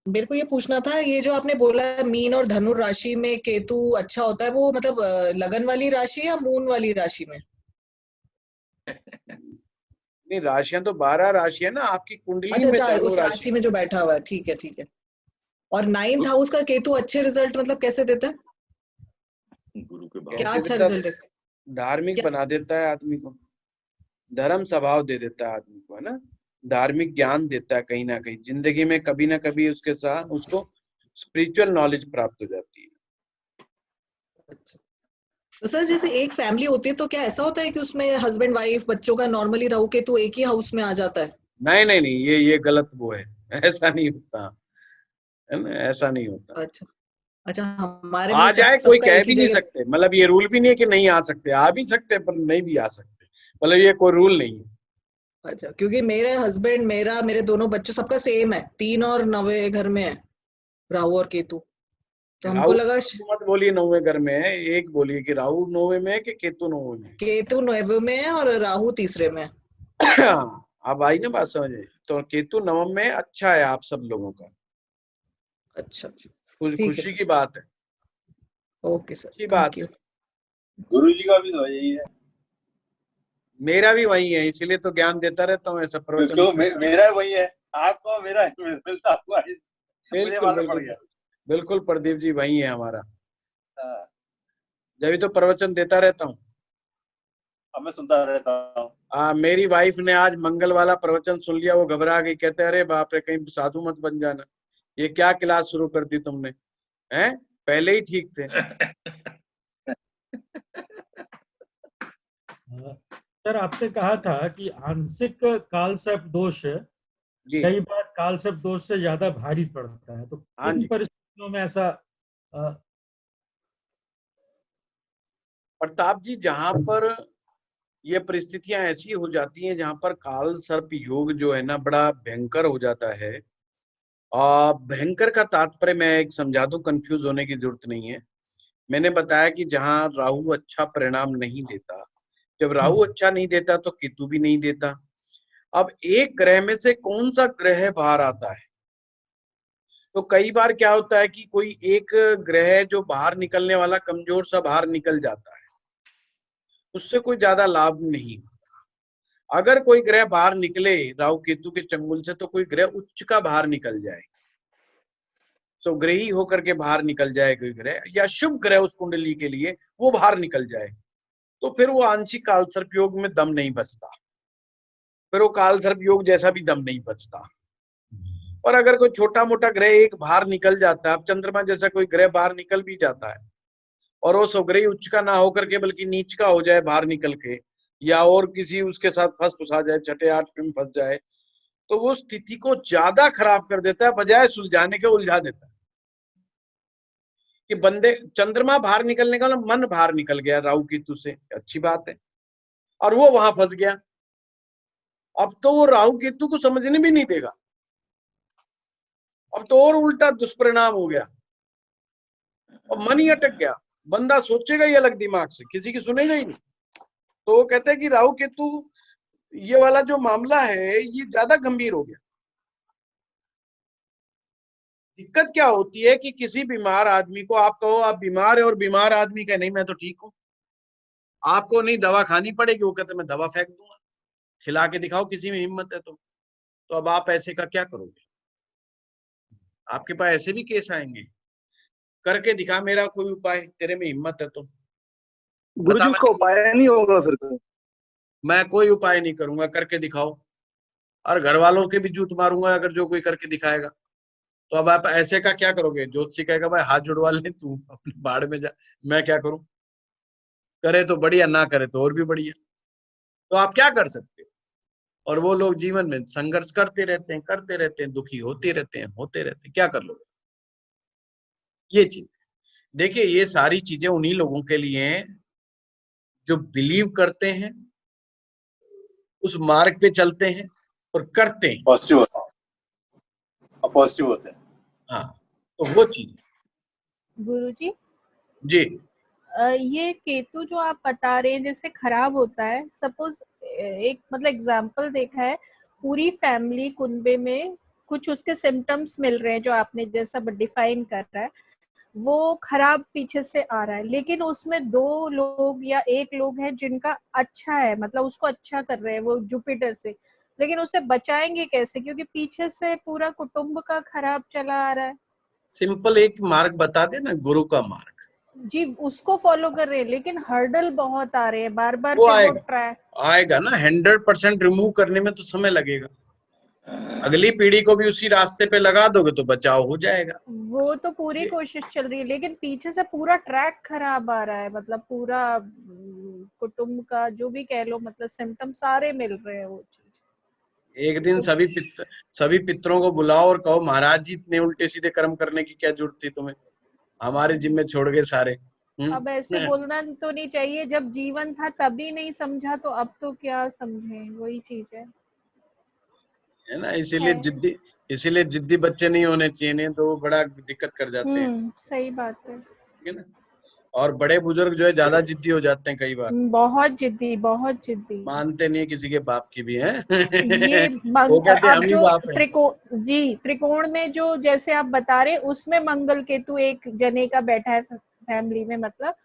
मेरे को ये पूछना था, ये जो आपने बोला मीन और धनु राशि में केतु अच्छा होता है, वो मतलब लगन वाली राशि या मून वाली राशि में? नहीं, राशियां तो 12 राशि है ना आपकी कुंडली अच्छा में। अच्छा, धनु उस राशि में जो बैठा हुआ है, ठीक है ठीक है। और 9th हाउस का केतु अच्छे रिजल्ट मतलब कैसे देता है? गुरु के क्या कैसे अच्छा देता है? रिजल्ट देता है? धार्मिक क्या? बना देता है आदमी को, धर्म स्वभाव दे देता है आदमी को, है ना। धार्मिक ज्ञान देता है, कहीं ना कहीं जिंदगी में कभी ना कभी उसके साथ उसको स्पिरिचुअल नॉलेज प्राप्त हो जाती है। अच्छा। तो सर जैसे एक फैमिली होती है तो क्या ऐसा होता है कि उसमें हस्बैंड वाइफ बच्चों का नॉर्मली राहु केतु एक ही हाउस में आ जाता है? नहीं नहीं नहीं, ये गलत वो है, ऐसा नहीं होता, है ना, ऐसा नहीं होता। अच्छा अच्छा, हमारे में आ जाए कोई सबका कह एक ही भी नहीं जगह। सकते, मतलब ये रूल भी नहीं है कि नहीं आ सकते, आ भी सकते पर नहीं भी आ सकते, मतलब ये कोई रूल नहीं है। अच्छा, क्योंकि मेरे हस्बैंड मेरे दोनों बच्चों सबका सेम है, 3 और 9वें घर में है राहु और केतु, तो हमको राहु लगा मत बोलिए 9वें घर में है, एक बोलिए कि राहु 9वें में है कि केतु 9वें में है। केतु 9वें में है और राहु तीसरे में है। अब आई ना बात समझे। तो केतु नवम में अच्छा है आप सब लोगों का। अच्छा ठीक है खुशी की बात है, ओके सर, अच्छी बात है। गुरु जी का भी तो यही है। मेरा भी वही है, इसीलिए तो ज्ञान देता रहता हूँ ऐसा प्रवचन। मेरा वही है, आपको मेरा मिलता हुआ मुझे मालूम पड़ गया। बिल्कुल प्रदीप जी, वही है हमारा, जब तो प्रवचन देता रहता हूँ। मैं सुनता रहता हूँ। मेरी वाइफ ने आज मंगल वाला प्रवचन सुन लिया, वो घबरा गई, कहते अरे बाप रे कहीं साधु मत बन जाना, ये क्या क्लास शुरू कर दी तुमने, हैं पहले ही ठीक थे। सर आपने कहा था कि आंशिक कालसर्प दोष कई बार कालसर्प दोष से ज्यादा भारी पड़ता है, तो किन परिस्थितियों में ऐसा? प्रताप जी, जहां पर ये परिस्थितियां ऐसी हो जाती हैं जहां पर काल सर्प योग जो है ना बड़ा भयंकर हो जाता है। भयंकर का तात्पर्य मैं एक समझा दूं, कंफ्यूज होने की जरूरत नहीं है। मैंने बताया कि जहां राहु अच्छा परिणाम नहीं देता, जब राहु अच्छा नहीं देता तो केतु भी नहीं देता। अब एक ग्रह में से कौन सा ग्रह बाहर आता है, तो कई बार क्या होता है कि कोई एक ग्रह जो बाहर निकलने वाला कमजोर सा बाहर निकल जाता है, उससे कोई ज्यादा लाभ नहीं होता। अगर कोई ग्रह बाहर निकले राहु केतु के चंगुल से, तो कोई ग्रह उच्च का बाहर निकल जाए, स्वग्रही होकर के बाहर निकल जाए कोई ग्रह, या शुभ ग्रह उस कुंडली के लिए वो बाहर निकल जाए, तो फिर वो आंशिक कालसर्प योग में दम नहीं बचता। फिर वो काल सर्प योग जैसा भी दम नहीं बचता। और अगर कोई छोटा मोटा ग्रह एक बाहर निकल जाता है, अब चंद्रमा जैसा कोई ग्रह बाहर निकल भी जाता है और वो स्वग्रही उच्च का ना होकर के बल्कि नीच का हो जाए बाहर निकल के, या और किसी उसके साथ फंस फुसा जाए, छठे आठवें में फंस जाए, तो वो स्थिति को ज्यादा खराब कर देता है बजाय सुलझाने के उलझा देता है। कि बंदे चंद्रमा बाहर निकलने का मतलब मन बाहर निकल गया राहु केतु से, अच्छी बात है, और वो वहां फंस गया। अब तो वो राहु केतु को समझने भी नहीं देगा, अब तो और उल्टा दुष्परिणाम हो गया और मन ही अटक गया। बंदा सोचेगा ही अलग दिमाग से, किसी की सुनेगा ही नहीं। तो वो कहते हैं कि राहु केतु ये वाला जो मामला है ये ज्यादा गंभीर हो गया। दिक्कत क्या होती है कि किसी बीमार आदमी को आप कहो आप बीमार है और बीमार आदमी कहे नहीं मैं तो ठीक हूं, आपको नहीं दवा खानी पड़ेगी, वो कहते मैं दवा फेंक दूंगा, खिला के दिखाओ किसी में हिम्मत है तो अब आप ऐसे का क्या करोगे? आपके पास ऐसे भी केस आएंगे, करके दिखा मेरा कोई उपाय, तेरे में हिम्मत है तो। गुरुजी उसका उपाय नहीं होगा फिर तो। मैं कोई उपाय नहीं करूंगा, करके दिखाओ, और घर वालों के भी जूत मारूंगा अगर जो कोई करके दिखाएगा। तो अब आप ऐसे का क्या करोगे? ज्योतिषी कहेगा भाई हाथ जुड़वा ले, तू अपनी बाड़ में जा, मैं क्या करूं? करे तो बढ़िया, ना करे तो और भी बढ़िया। तो आप क्या कर सकते हो? और वो लोग जीवन में संघर्ष करते रहते हैं, दुखी होते रहते हैं, क्या कर लोगे? ये चीज देखिए, ये सारी चीजें उन्हीं लोगों के लिए हैं जो बिलीव करते हैं, उस मार्ग पे चलते हैं और करते हैं, पॉजिटिव होते हैं। हाँ, तो वो चीज। गुरुजी जी, ये केतु जो आप बता रहे हैं जैसे खराब होता है, सपोज एक मतलब एग्जांपल देखा है, पूरी फैमिली कुनबे में कुछ उसके सिम्टम्स मिल रहे हैं जो आपने जैसा डिफाइन कर रहा है, वो खराब पीछे से आ रहा है, लेकिन उसमें 2 लोग या 1 लोग है जिनका अच्छा है, मतलब उसको अच्छा कर रहे हैं वो जुपिटर से, लेकिन उसे बचाएंगे कैसे क्योंकि पीछे से पूरा कुटुंब का खराब चला आ रहा है। सिंपल एक मार्ग बता दे ना, गुरु का मार्ग जी उसको फॉलो कर रहे हैं, लेकिन हर्डल बहुत आ रहे हैं बार बार, वो फिर वो ट्रैक आएगा ना। 100% रिमूव करने में तो समय लगेगा, अगली पीढ़ी को भी उसी रास्ते पे लगा दोगे तो बचाव हो जाएगा। वो तो पूरी कोशिश चल रही है, लेकिन पीछे से पूरा ट्रैक खराब आ रहा है, मतलब पूरा कुटुंब का जो भी कह लो, मतलब सिम्टम सारे मिल रहे हैं वो चीज। एक दिन सभी पितरों को बुलाओ और कहो महाराज जी इतने उल्टे सीधे कर्म करने की क्या जरूरत थी तुम्हें, हमारे जिम्मे छोड़ गए सारे। अब ऐसे बोलना तो नहीं चाहिए, जब जीवन था तभी नहीं समझा तो अब तो क्या समझे, वही चीज है ना। इसीलिए जिद्दी बच्चे नहीं होने चाहिए, नहीं तो वो बड़ा दिक्कत कर जाते हैं। सही बात है। ठीक है ना। और बड़े बुजुर्ग जो है ज्यादा जिद्दी हो जाते हैं कई बार, बहुत जिद्दी मानते नहीं है किसी के बाप की भी है। ये वो कहते अब हम ही जो बाप हैं। त्रिकोण में जो जैसे आप बता रहे उसमें मंगल केतु एक जने का बैठा है फैमिली में, मतलब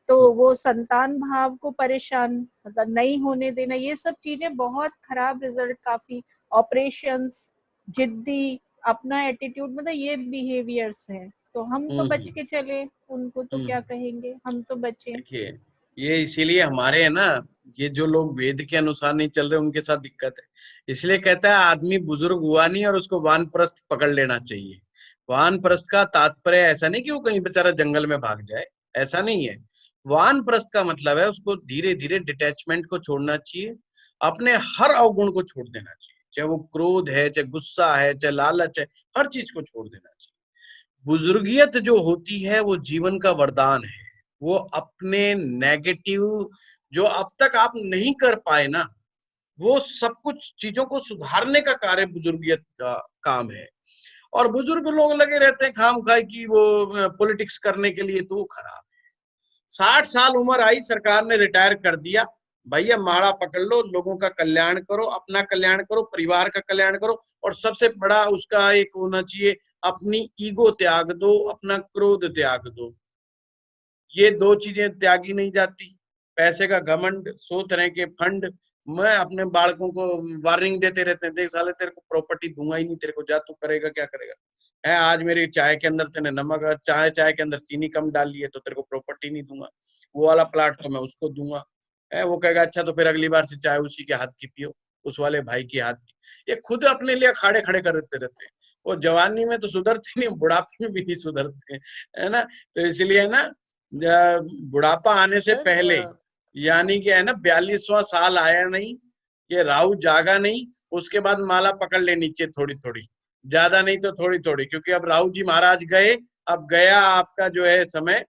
तो वो संतान भाव को परेशान मतलब नहीं होने देना, ये सब चीजें बहुत खराब रिजल्ट, काफी ऑपरेशंस, जिद्दी, अपना एटीट्यूड, मतलब ये बिहेवियर्स हैं, तो हम तो बच के चले, उनको तो क्या कहेंगे, हम तो बचे। देखिए ये इसीलिए हमारे है ना, ये जो लोग वेद के अनुसार नहीं चल रहे उनके साथ दिक्कत है। इसलिए कहता है आदमी बुजुर्ग हुआ नहीं और उसको वानप्रस्थ पकड़ लेना चाहिए। वानप्रस्थ का तात्पर्य ऐसा नहीं कि वो कहीं बेचारा जंगल में भाग जाए, ऐसा नहीं है। वानप्रस्थ का मतलब है उसको धीरे धीरे डिटैचमेंट को छोड़ना चाहिए, अपने हर अवगुण को छोड़ देना चाहिए, चाहे वो क्रोध है, चाहे गुस्सा है, चाहे लालच है, हर चीज को छोड़ देना चाहिए। बुजुर्गियत जो होती है वो जीवन का वरदान है। वो अपने नेगेटिव जो अब तक आप नहीं कर पाए ना, वो सब कुछ चीजों को सुधारने का कार्य बुजुर्गियत का काम है। और बुजुर्ग लोग लगे रहते हैं खामखाई की वो पॉलिटिक्स करने के लिए, तो वो खराब है। 60 साल उम्र आई, सरकार ने रिटायर कर दिया, भैया माड़ा पकड़ लो, लोगों का कल्याण करो, अपना कल्याण करो, परिवार का कल्याण करो, और सबसे बड़ा उसका एक होना चाहिए अपनी ईगो त्याग दो, अपना क्रोध त्याग दो। ये 2 चीजें त्यागी नहीं जाती। पैसे का घमंड, 100 तरह के फंड। मैं अपने बालकों को वार्निंग देते रहते हैं, देख साले तेरे को प्रॉपर्टी दूंगा ही नहीं, तेरे को जा, तू करेगा क्या करेगा है, आज मेरी चाय के अंदर तेने नमक, चाय के अंदर चीनी कम डाल ली है तो तेरे को प्रॉपर्टी नहीं दूंगा, वो वाला प्लाट तो मैं उसको दूंगा है। वो कहेगा अच्छा तो फिर अगली बार से चाय उसी के हाथ की पियो, उस वाले भाई की हाथ की, ये खुद अपने लिए अखाड़े खड़े करते रहते हैं। वो जवानी में तो सुधरते नहीं, बुढ़ापे में भी नहीं सुधरते, है ना। तो इसलिए ना बुढ़ापा आने से पहले, यानी कि है ना 42वां साल आया नहीं, ये राहु जागा नहीं, उसके बाद माला पकड़ लेनी चाहिए थोड़ी थोड़ी, ज्यादा नहीं तो थोड़ी थोड़ी, क्योंकि अब राहु जी महाराज गए, अब गया आपका जो है समय,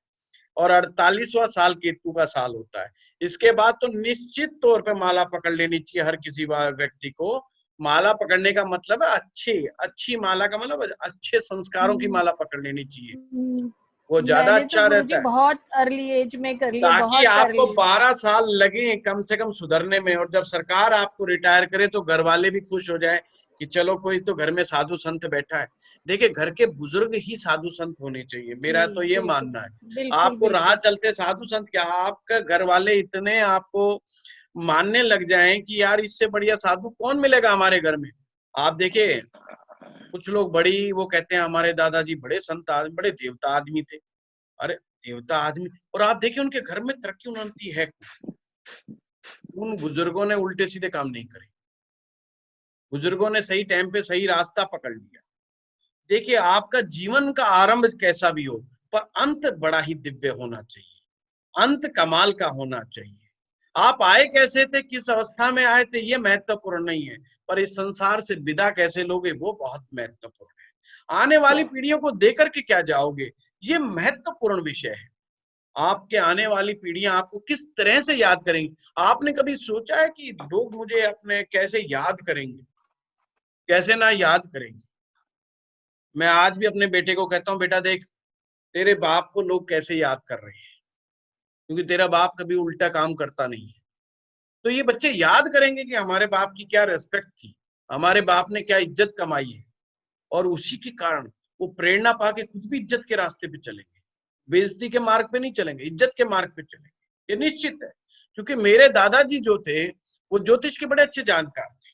और 48वां साल केतु का साल होता है। इसके बाद तो निश्चित तौर पे माला पकड़ लेनी चाहिए हर किसी व्यक्ति को। माला पकड़ने का मतलब है अच्छी माला का मतलब अच्छे संस्कारों की माला पकड़ लेनी चाहिए, वो ज्यादा अच्छा रहता है। बहुत अर्ली एज में कर ली, ताकि आपको 12 साल लगे कम से कम सुधरने में, और जब सरकार आपको रिटायर करे तो घर वाले भी खुश हो जाए कि चलो कोई तो घर में साधु संत बैठा है। देखिए घर के बुजुर्ग ही साधु संत होने चाहिए, मेरा तो ये मानना है। आपको राह चलते साधु संत क्या, आपका घर वाले इतने आपको मानने लग जाएं कि यार इससे बढ़िया साधु कौन मिलेगा हमारे घर में। आप देखिए कुछ लोग बड़ी वो कहते हैं हमारे दादाजी बड़े संत आदमी, बड़े देवता आदमी थे। अरे देवता आदमी, और आप देखिए उनके घर में तरक्की उन्नति है, उन बुजुर्गों ने उल्टे सीधे काम नहीं करे, बुजुर्गों ने सही टाइम पे सही रास्ता पकड़ लिया। देखिए आपका जीवन का आरंभ कैसा भी हो, पर अंत बड़ा ही दिव्य होना चाहिए, अंत कमाल का होना चाहिए। आप आए कैसे थे, किस अवस्था में आए थे, ये महत्वपूर्ण नहीं है, पर इस संसार से विदा कैसे लोगे वो बहुत महत्वपूर्ण है। आने वाली पीढ़ियों को देकर के क्या जाओगे, ये महत्वपूर्ण विषय है। आपके आने वाली पीढ़ियां आपको किस तरह से याद करेंगी। आपने कभी सोचा है कि लोग मुझे अपने कैसे याद करेंगे, कैसे ना याद करेंगे। मैं आज भी अपने बेटे को कहता हूँ, बेटा देख तेरे बाप को लोग कैसे याद कर रहे हैं, क्योंकि तेरा बाप कभी उल्टा काम करता नहीं है। तो ये बच्चे याद करेंगे कि हमारे बाप की क्या रेस्पेक्ट थी, हमारे बाप ने क्या इज्जत कमाई है, और उसी के कारण वो प्रेरणा पाके खुद भी इज्जत के रास्ते पे चलेंगे, बेइज्जती के मार्ग पे नहीं चलेंगे, इज्जत के मार्ग पे चलेंगे, ये निश्चित है। क्योंकि मेरे दादाजी जो थे वो ज्योतिष के बड़े अच्छे जानकार थे,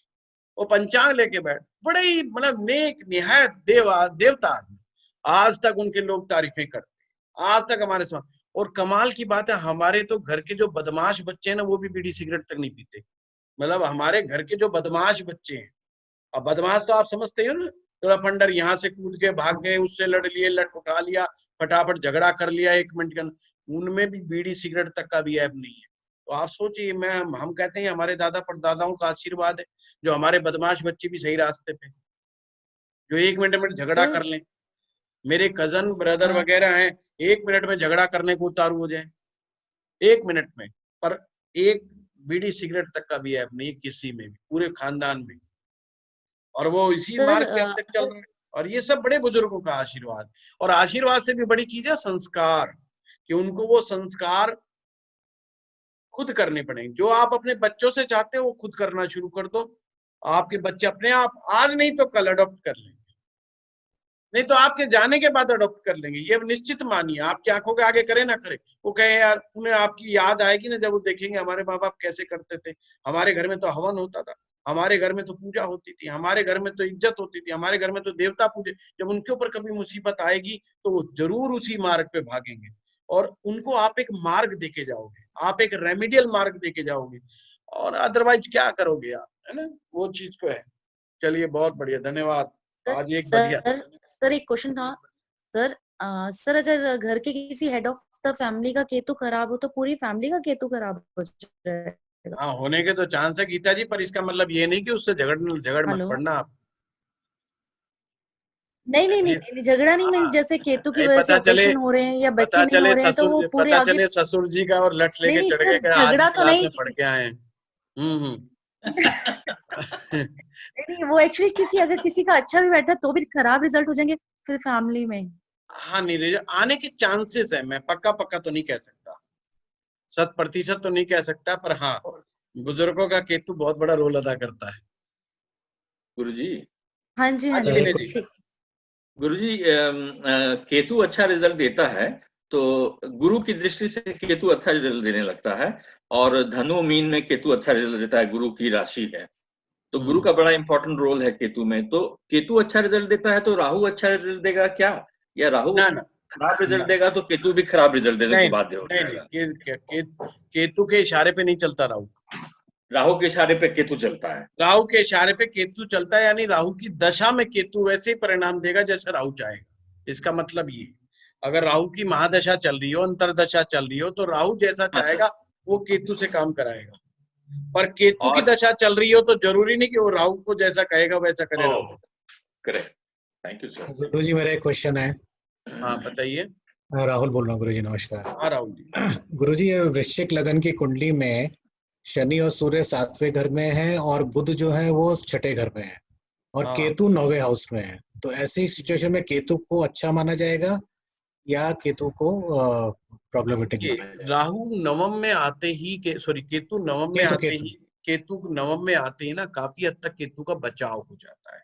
वो पंचांग लेके बैठ, बड़े ही मतलब नेक निहायत देवता आदमी, आज तक उनके लोग तारीफें करते, आज तक हमारे साथ। और कमाल की बात है, हमारे तो घर के जो बदमाश बच्चे हैं ना, वो भी बीड़ी सिगरेट तक नहीं पीते। मतलब हमारे घर के जो बदमाश बच्चे हैं, अब बदमाश तो आप समझते हो ना, थोड़ा फंडर यहाँ से कूद के भाग गए, उससे लड़ लिए, लट उठा लिया, फटाफट झगड़ा कर लिया 1 मिनट के अंदर, उनमें भी बीड़ी सिगरेट तक का भी ऐप नहीं है। तो आप सोचिए, हम कहते हैं हमारे दादा परदादाओं का आशीर्वाद है जो हमारे बदमाश बच्चे भी सही रास्ते पे, जो 1 मिनट में झगड़ा कर लें। मेरे कजन ब्रदर वगैरह हैं, 1 मिनट में झगड़ा करने को उतारू हो जाए, 1 मिनट में, पर एक बीड़ी सिगरेट तक का भी ऐप नहीं किसी में भी, पूरे खानदान में, और वो इसी मार्ग पे अब तक चल रहा है। और ये सब बड़े बुजुर्गों का आशीर्वाद, और आशीर्वाद से भी बड़ी चीज है संस्कार, कि उनको वो संस्कार खुद करने पड़ेंगे। जो आप अपने बच्चों से चाहते हो वो खुद करना शुरू कर दो, आपके बच्चे अपने आप आज नहीं तो कल अडॉप्ट कर लेंगे, नहीं तो आपके जाने के बाद अडॉप्ट कर लेंगे, ये निश्चित मानिए। आपकी आंखों के आगे करे ना करे, वो कहे यार, उन्हें आपकी याद आएगी ना जब वो देखेंगे हमारे माँ बाप कैसे करते थे, हमारे घर में तो हवन होता था, हमारे घर में तो पूजा होती थी, हमारे घर में तो इज्जत होती थी, हमारे घर में तो देवता पूजे। जब उनके ऊपर कभी मुसीबत आएगी तो वो जरूर उसी मार्ग पे भागेंगे, और उनको आप एक मार्ग देके जाओगे, आप एक रेमेडियल मार्ग देके जाओगे, और अदरवाइज क्या करोगे आप, है ना, वो चीज को है। चलिए बहुत बढ़िया, धन्यवाद। आज एक बढ़िया सर एक क्वेश्चन था सर। सर अगर घर के किसी हेड ऑफ द फैमिली का केतु खराब हो तो पूरी फैमिली का केतु खराब हो जाएगा? हाँ, होने के तो चांस है गीता जी, पर इसका मतलब ये नहीं कि उससे झगड़ मत पड़ना आप। नहीं झगड़ा नहीं, मैं जैसे केतु की वजह से ऑपरेशन हो रहे हैं या बच्चे नहीं हो रहे हैं तो वो पूरे पता आगे चले ससुर जी का और लठ लेके चढ़ के झगड़ा तो नहीं पढ़ के आए। नहीं वो एक्चुअली क्योंकि अगर किसी का अच्छा भी बैठा तो भी खराब रिजल्ट हो जाएंगे फिर फैमिली में। हाँ नीरज, आने के चांसेस है, मैं पक्का तो नहीं कह सकता, 100% तो नहीं कह सकता, पर हाँ बुजुर्गों का केतु बहुत बड़ा रोल अदा करता है। गुरुजी हाँ जी गुरुजी, केतु अच्छा रिजल्ट देता है तो गुरु की दृष्टि से केतु अच्छा रिजल्ट देने लगता है, और धनु मीन में केतु अच्छा रिजल्ट देता है, गुरु की राशि है, तो गुरु का बड़ा इंपॉर्टेंट रोल है केतु में। तो केतु अच्छा रिजल्ट देता है तो राहु अच्छा रिजल्ट देगा क्या, या राहु खराब रिजल्ट देगा तो केतु भी खराब रिजल्ट देने को बाध्य हो जाएगा? केतु के इशारे पे नहीं चलता राहु, राहु के इशारे पे केतु चलता है। राहु के इशारे पे केतु चलता है, यानी राहु की दशा में केतु वैसे ही परिणाम देगा जैसे राहु चाहेगा। इसका मतलब ये, अगर राहु की महादशा चल रही हो, अंतरदशा चल रही हो, तो राहु जैसा चाहेगा वो केतु से काम कराएगा। पर केतु की दशा चल रही हो तो जरूरी नहीं कि वो राहु को जैसा कहेगा वैसा करे Rahu. Correct, thank you sir. गुरु जी मेरा एक क्वेश्चन है। हाँ बताइए। राहुल बोल रहा हूँ गुरु जी, नमस्कार। हाँ राहुल जी। गुरु जी, वृश्चिक लगन की कुंडली में शनि और सूर्य 7वें घर में है और बुध जो है वो 6ठे घर में है और केतु 9वें हाउस में है, तो ऐसी सिचुएशन में केतु को अच्छा माना जाएगा या केतु को प्रॉब्लमेटिक माना जाएगा? राहु नवम में आते ही केतु नवम में आते ही, केतु नवम में आते ही ना काफी हद तक केतु का बचाव हो जाता है,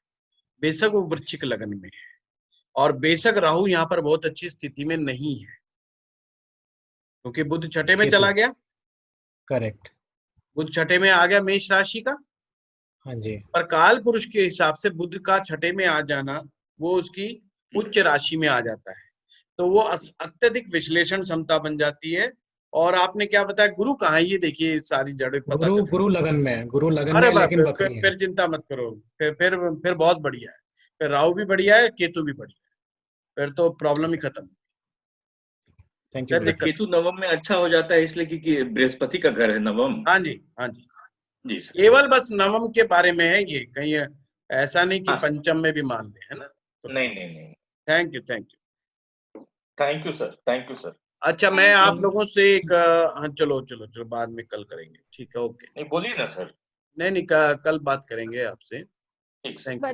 बेशक वो वृश्चिक लगन में है और बेशक राहु यहाँ पर बहुत अच्छी स्थिति में नहीं है क्योंकि बुध 6ठे में चला गया। करेक्ट, बुध 6ठे में आ गया मेष राशि का। हाँ जी। पर काल पुरुष के हिसाब से बुध का 6ठे में आ जाना वो उसकी उच्च राशि में आ जाता है, तो वो अत्यधिक विश्लेषण क्षमता बन जाती है। और आपने क्या बताया, गुरु कहाँ है, ये देखिए सारी जड़ें पता चल। गुरु लगन में, गुरु लगन अरे में, लेकिन बकरी है। फिर चिंता मत करो, फिर बहुत बढ़िया है, फिर राहु भी बढ़िया है, केतु भी बढ़िया है, फिर तो प्रॉब्लम ही खत्म। Thank you. केतु नवम में अच्छा हो जाता है इसलिए क्योंकि बृहस्पति का घर है नवम। हाँ जी, हाँ जी जी। केवल बस नवम के बारे में है ये, कहीं ऐसा नहीं कि पंचम में भी मान ले, है ना? तो नहीं। Thank you sir, thank you sir. अच्छा, मैं आप लोगों से एक हाँ चलो बाद में कल करेंगे, ठीक है? ओके, नहीं बोलिए ना सर। नहीं कल बात करेंगे आपसे। Thank you.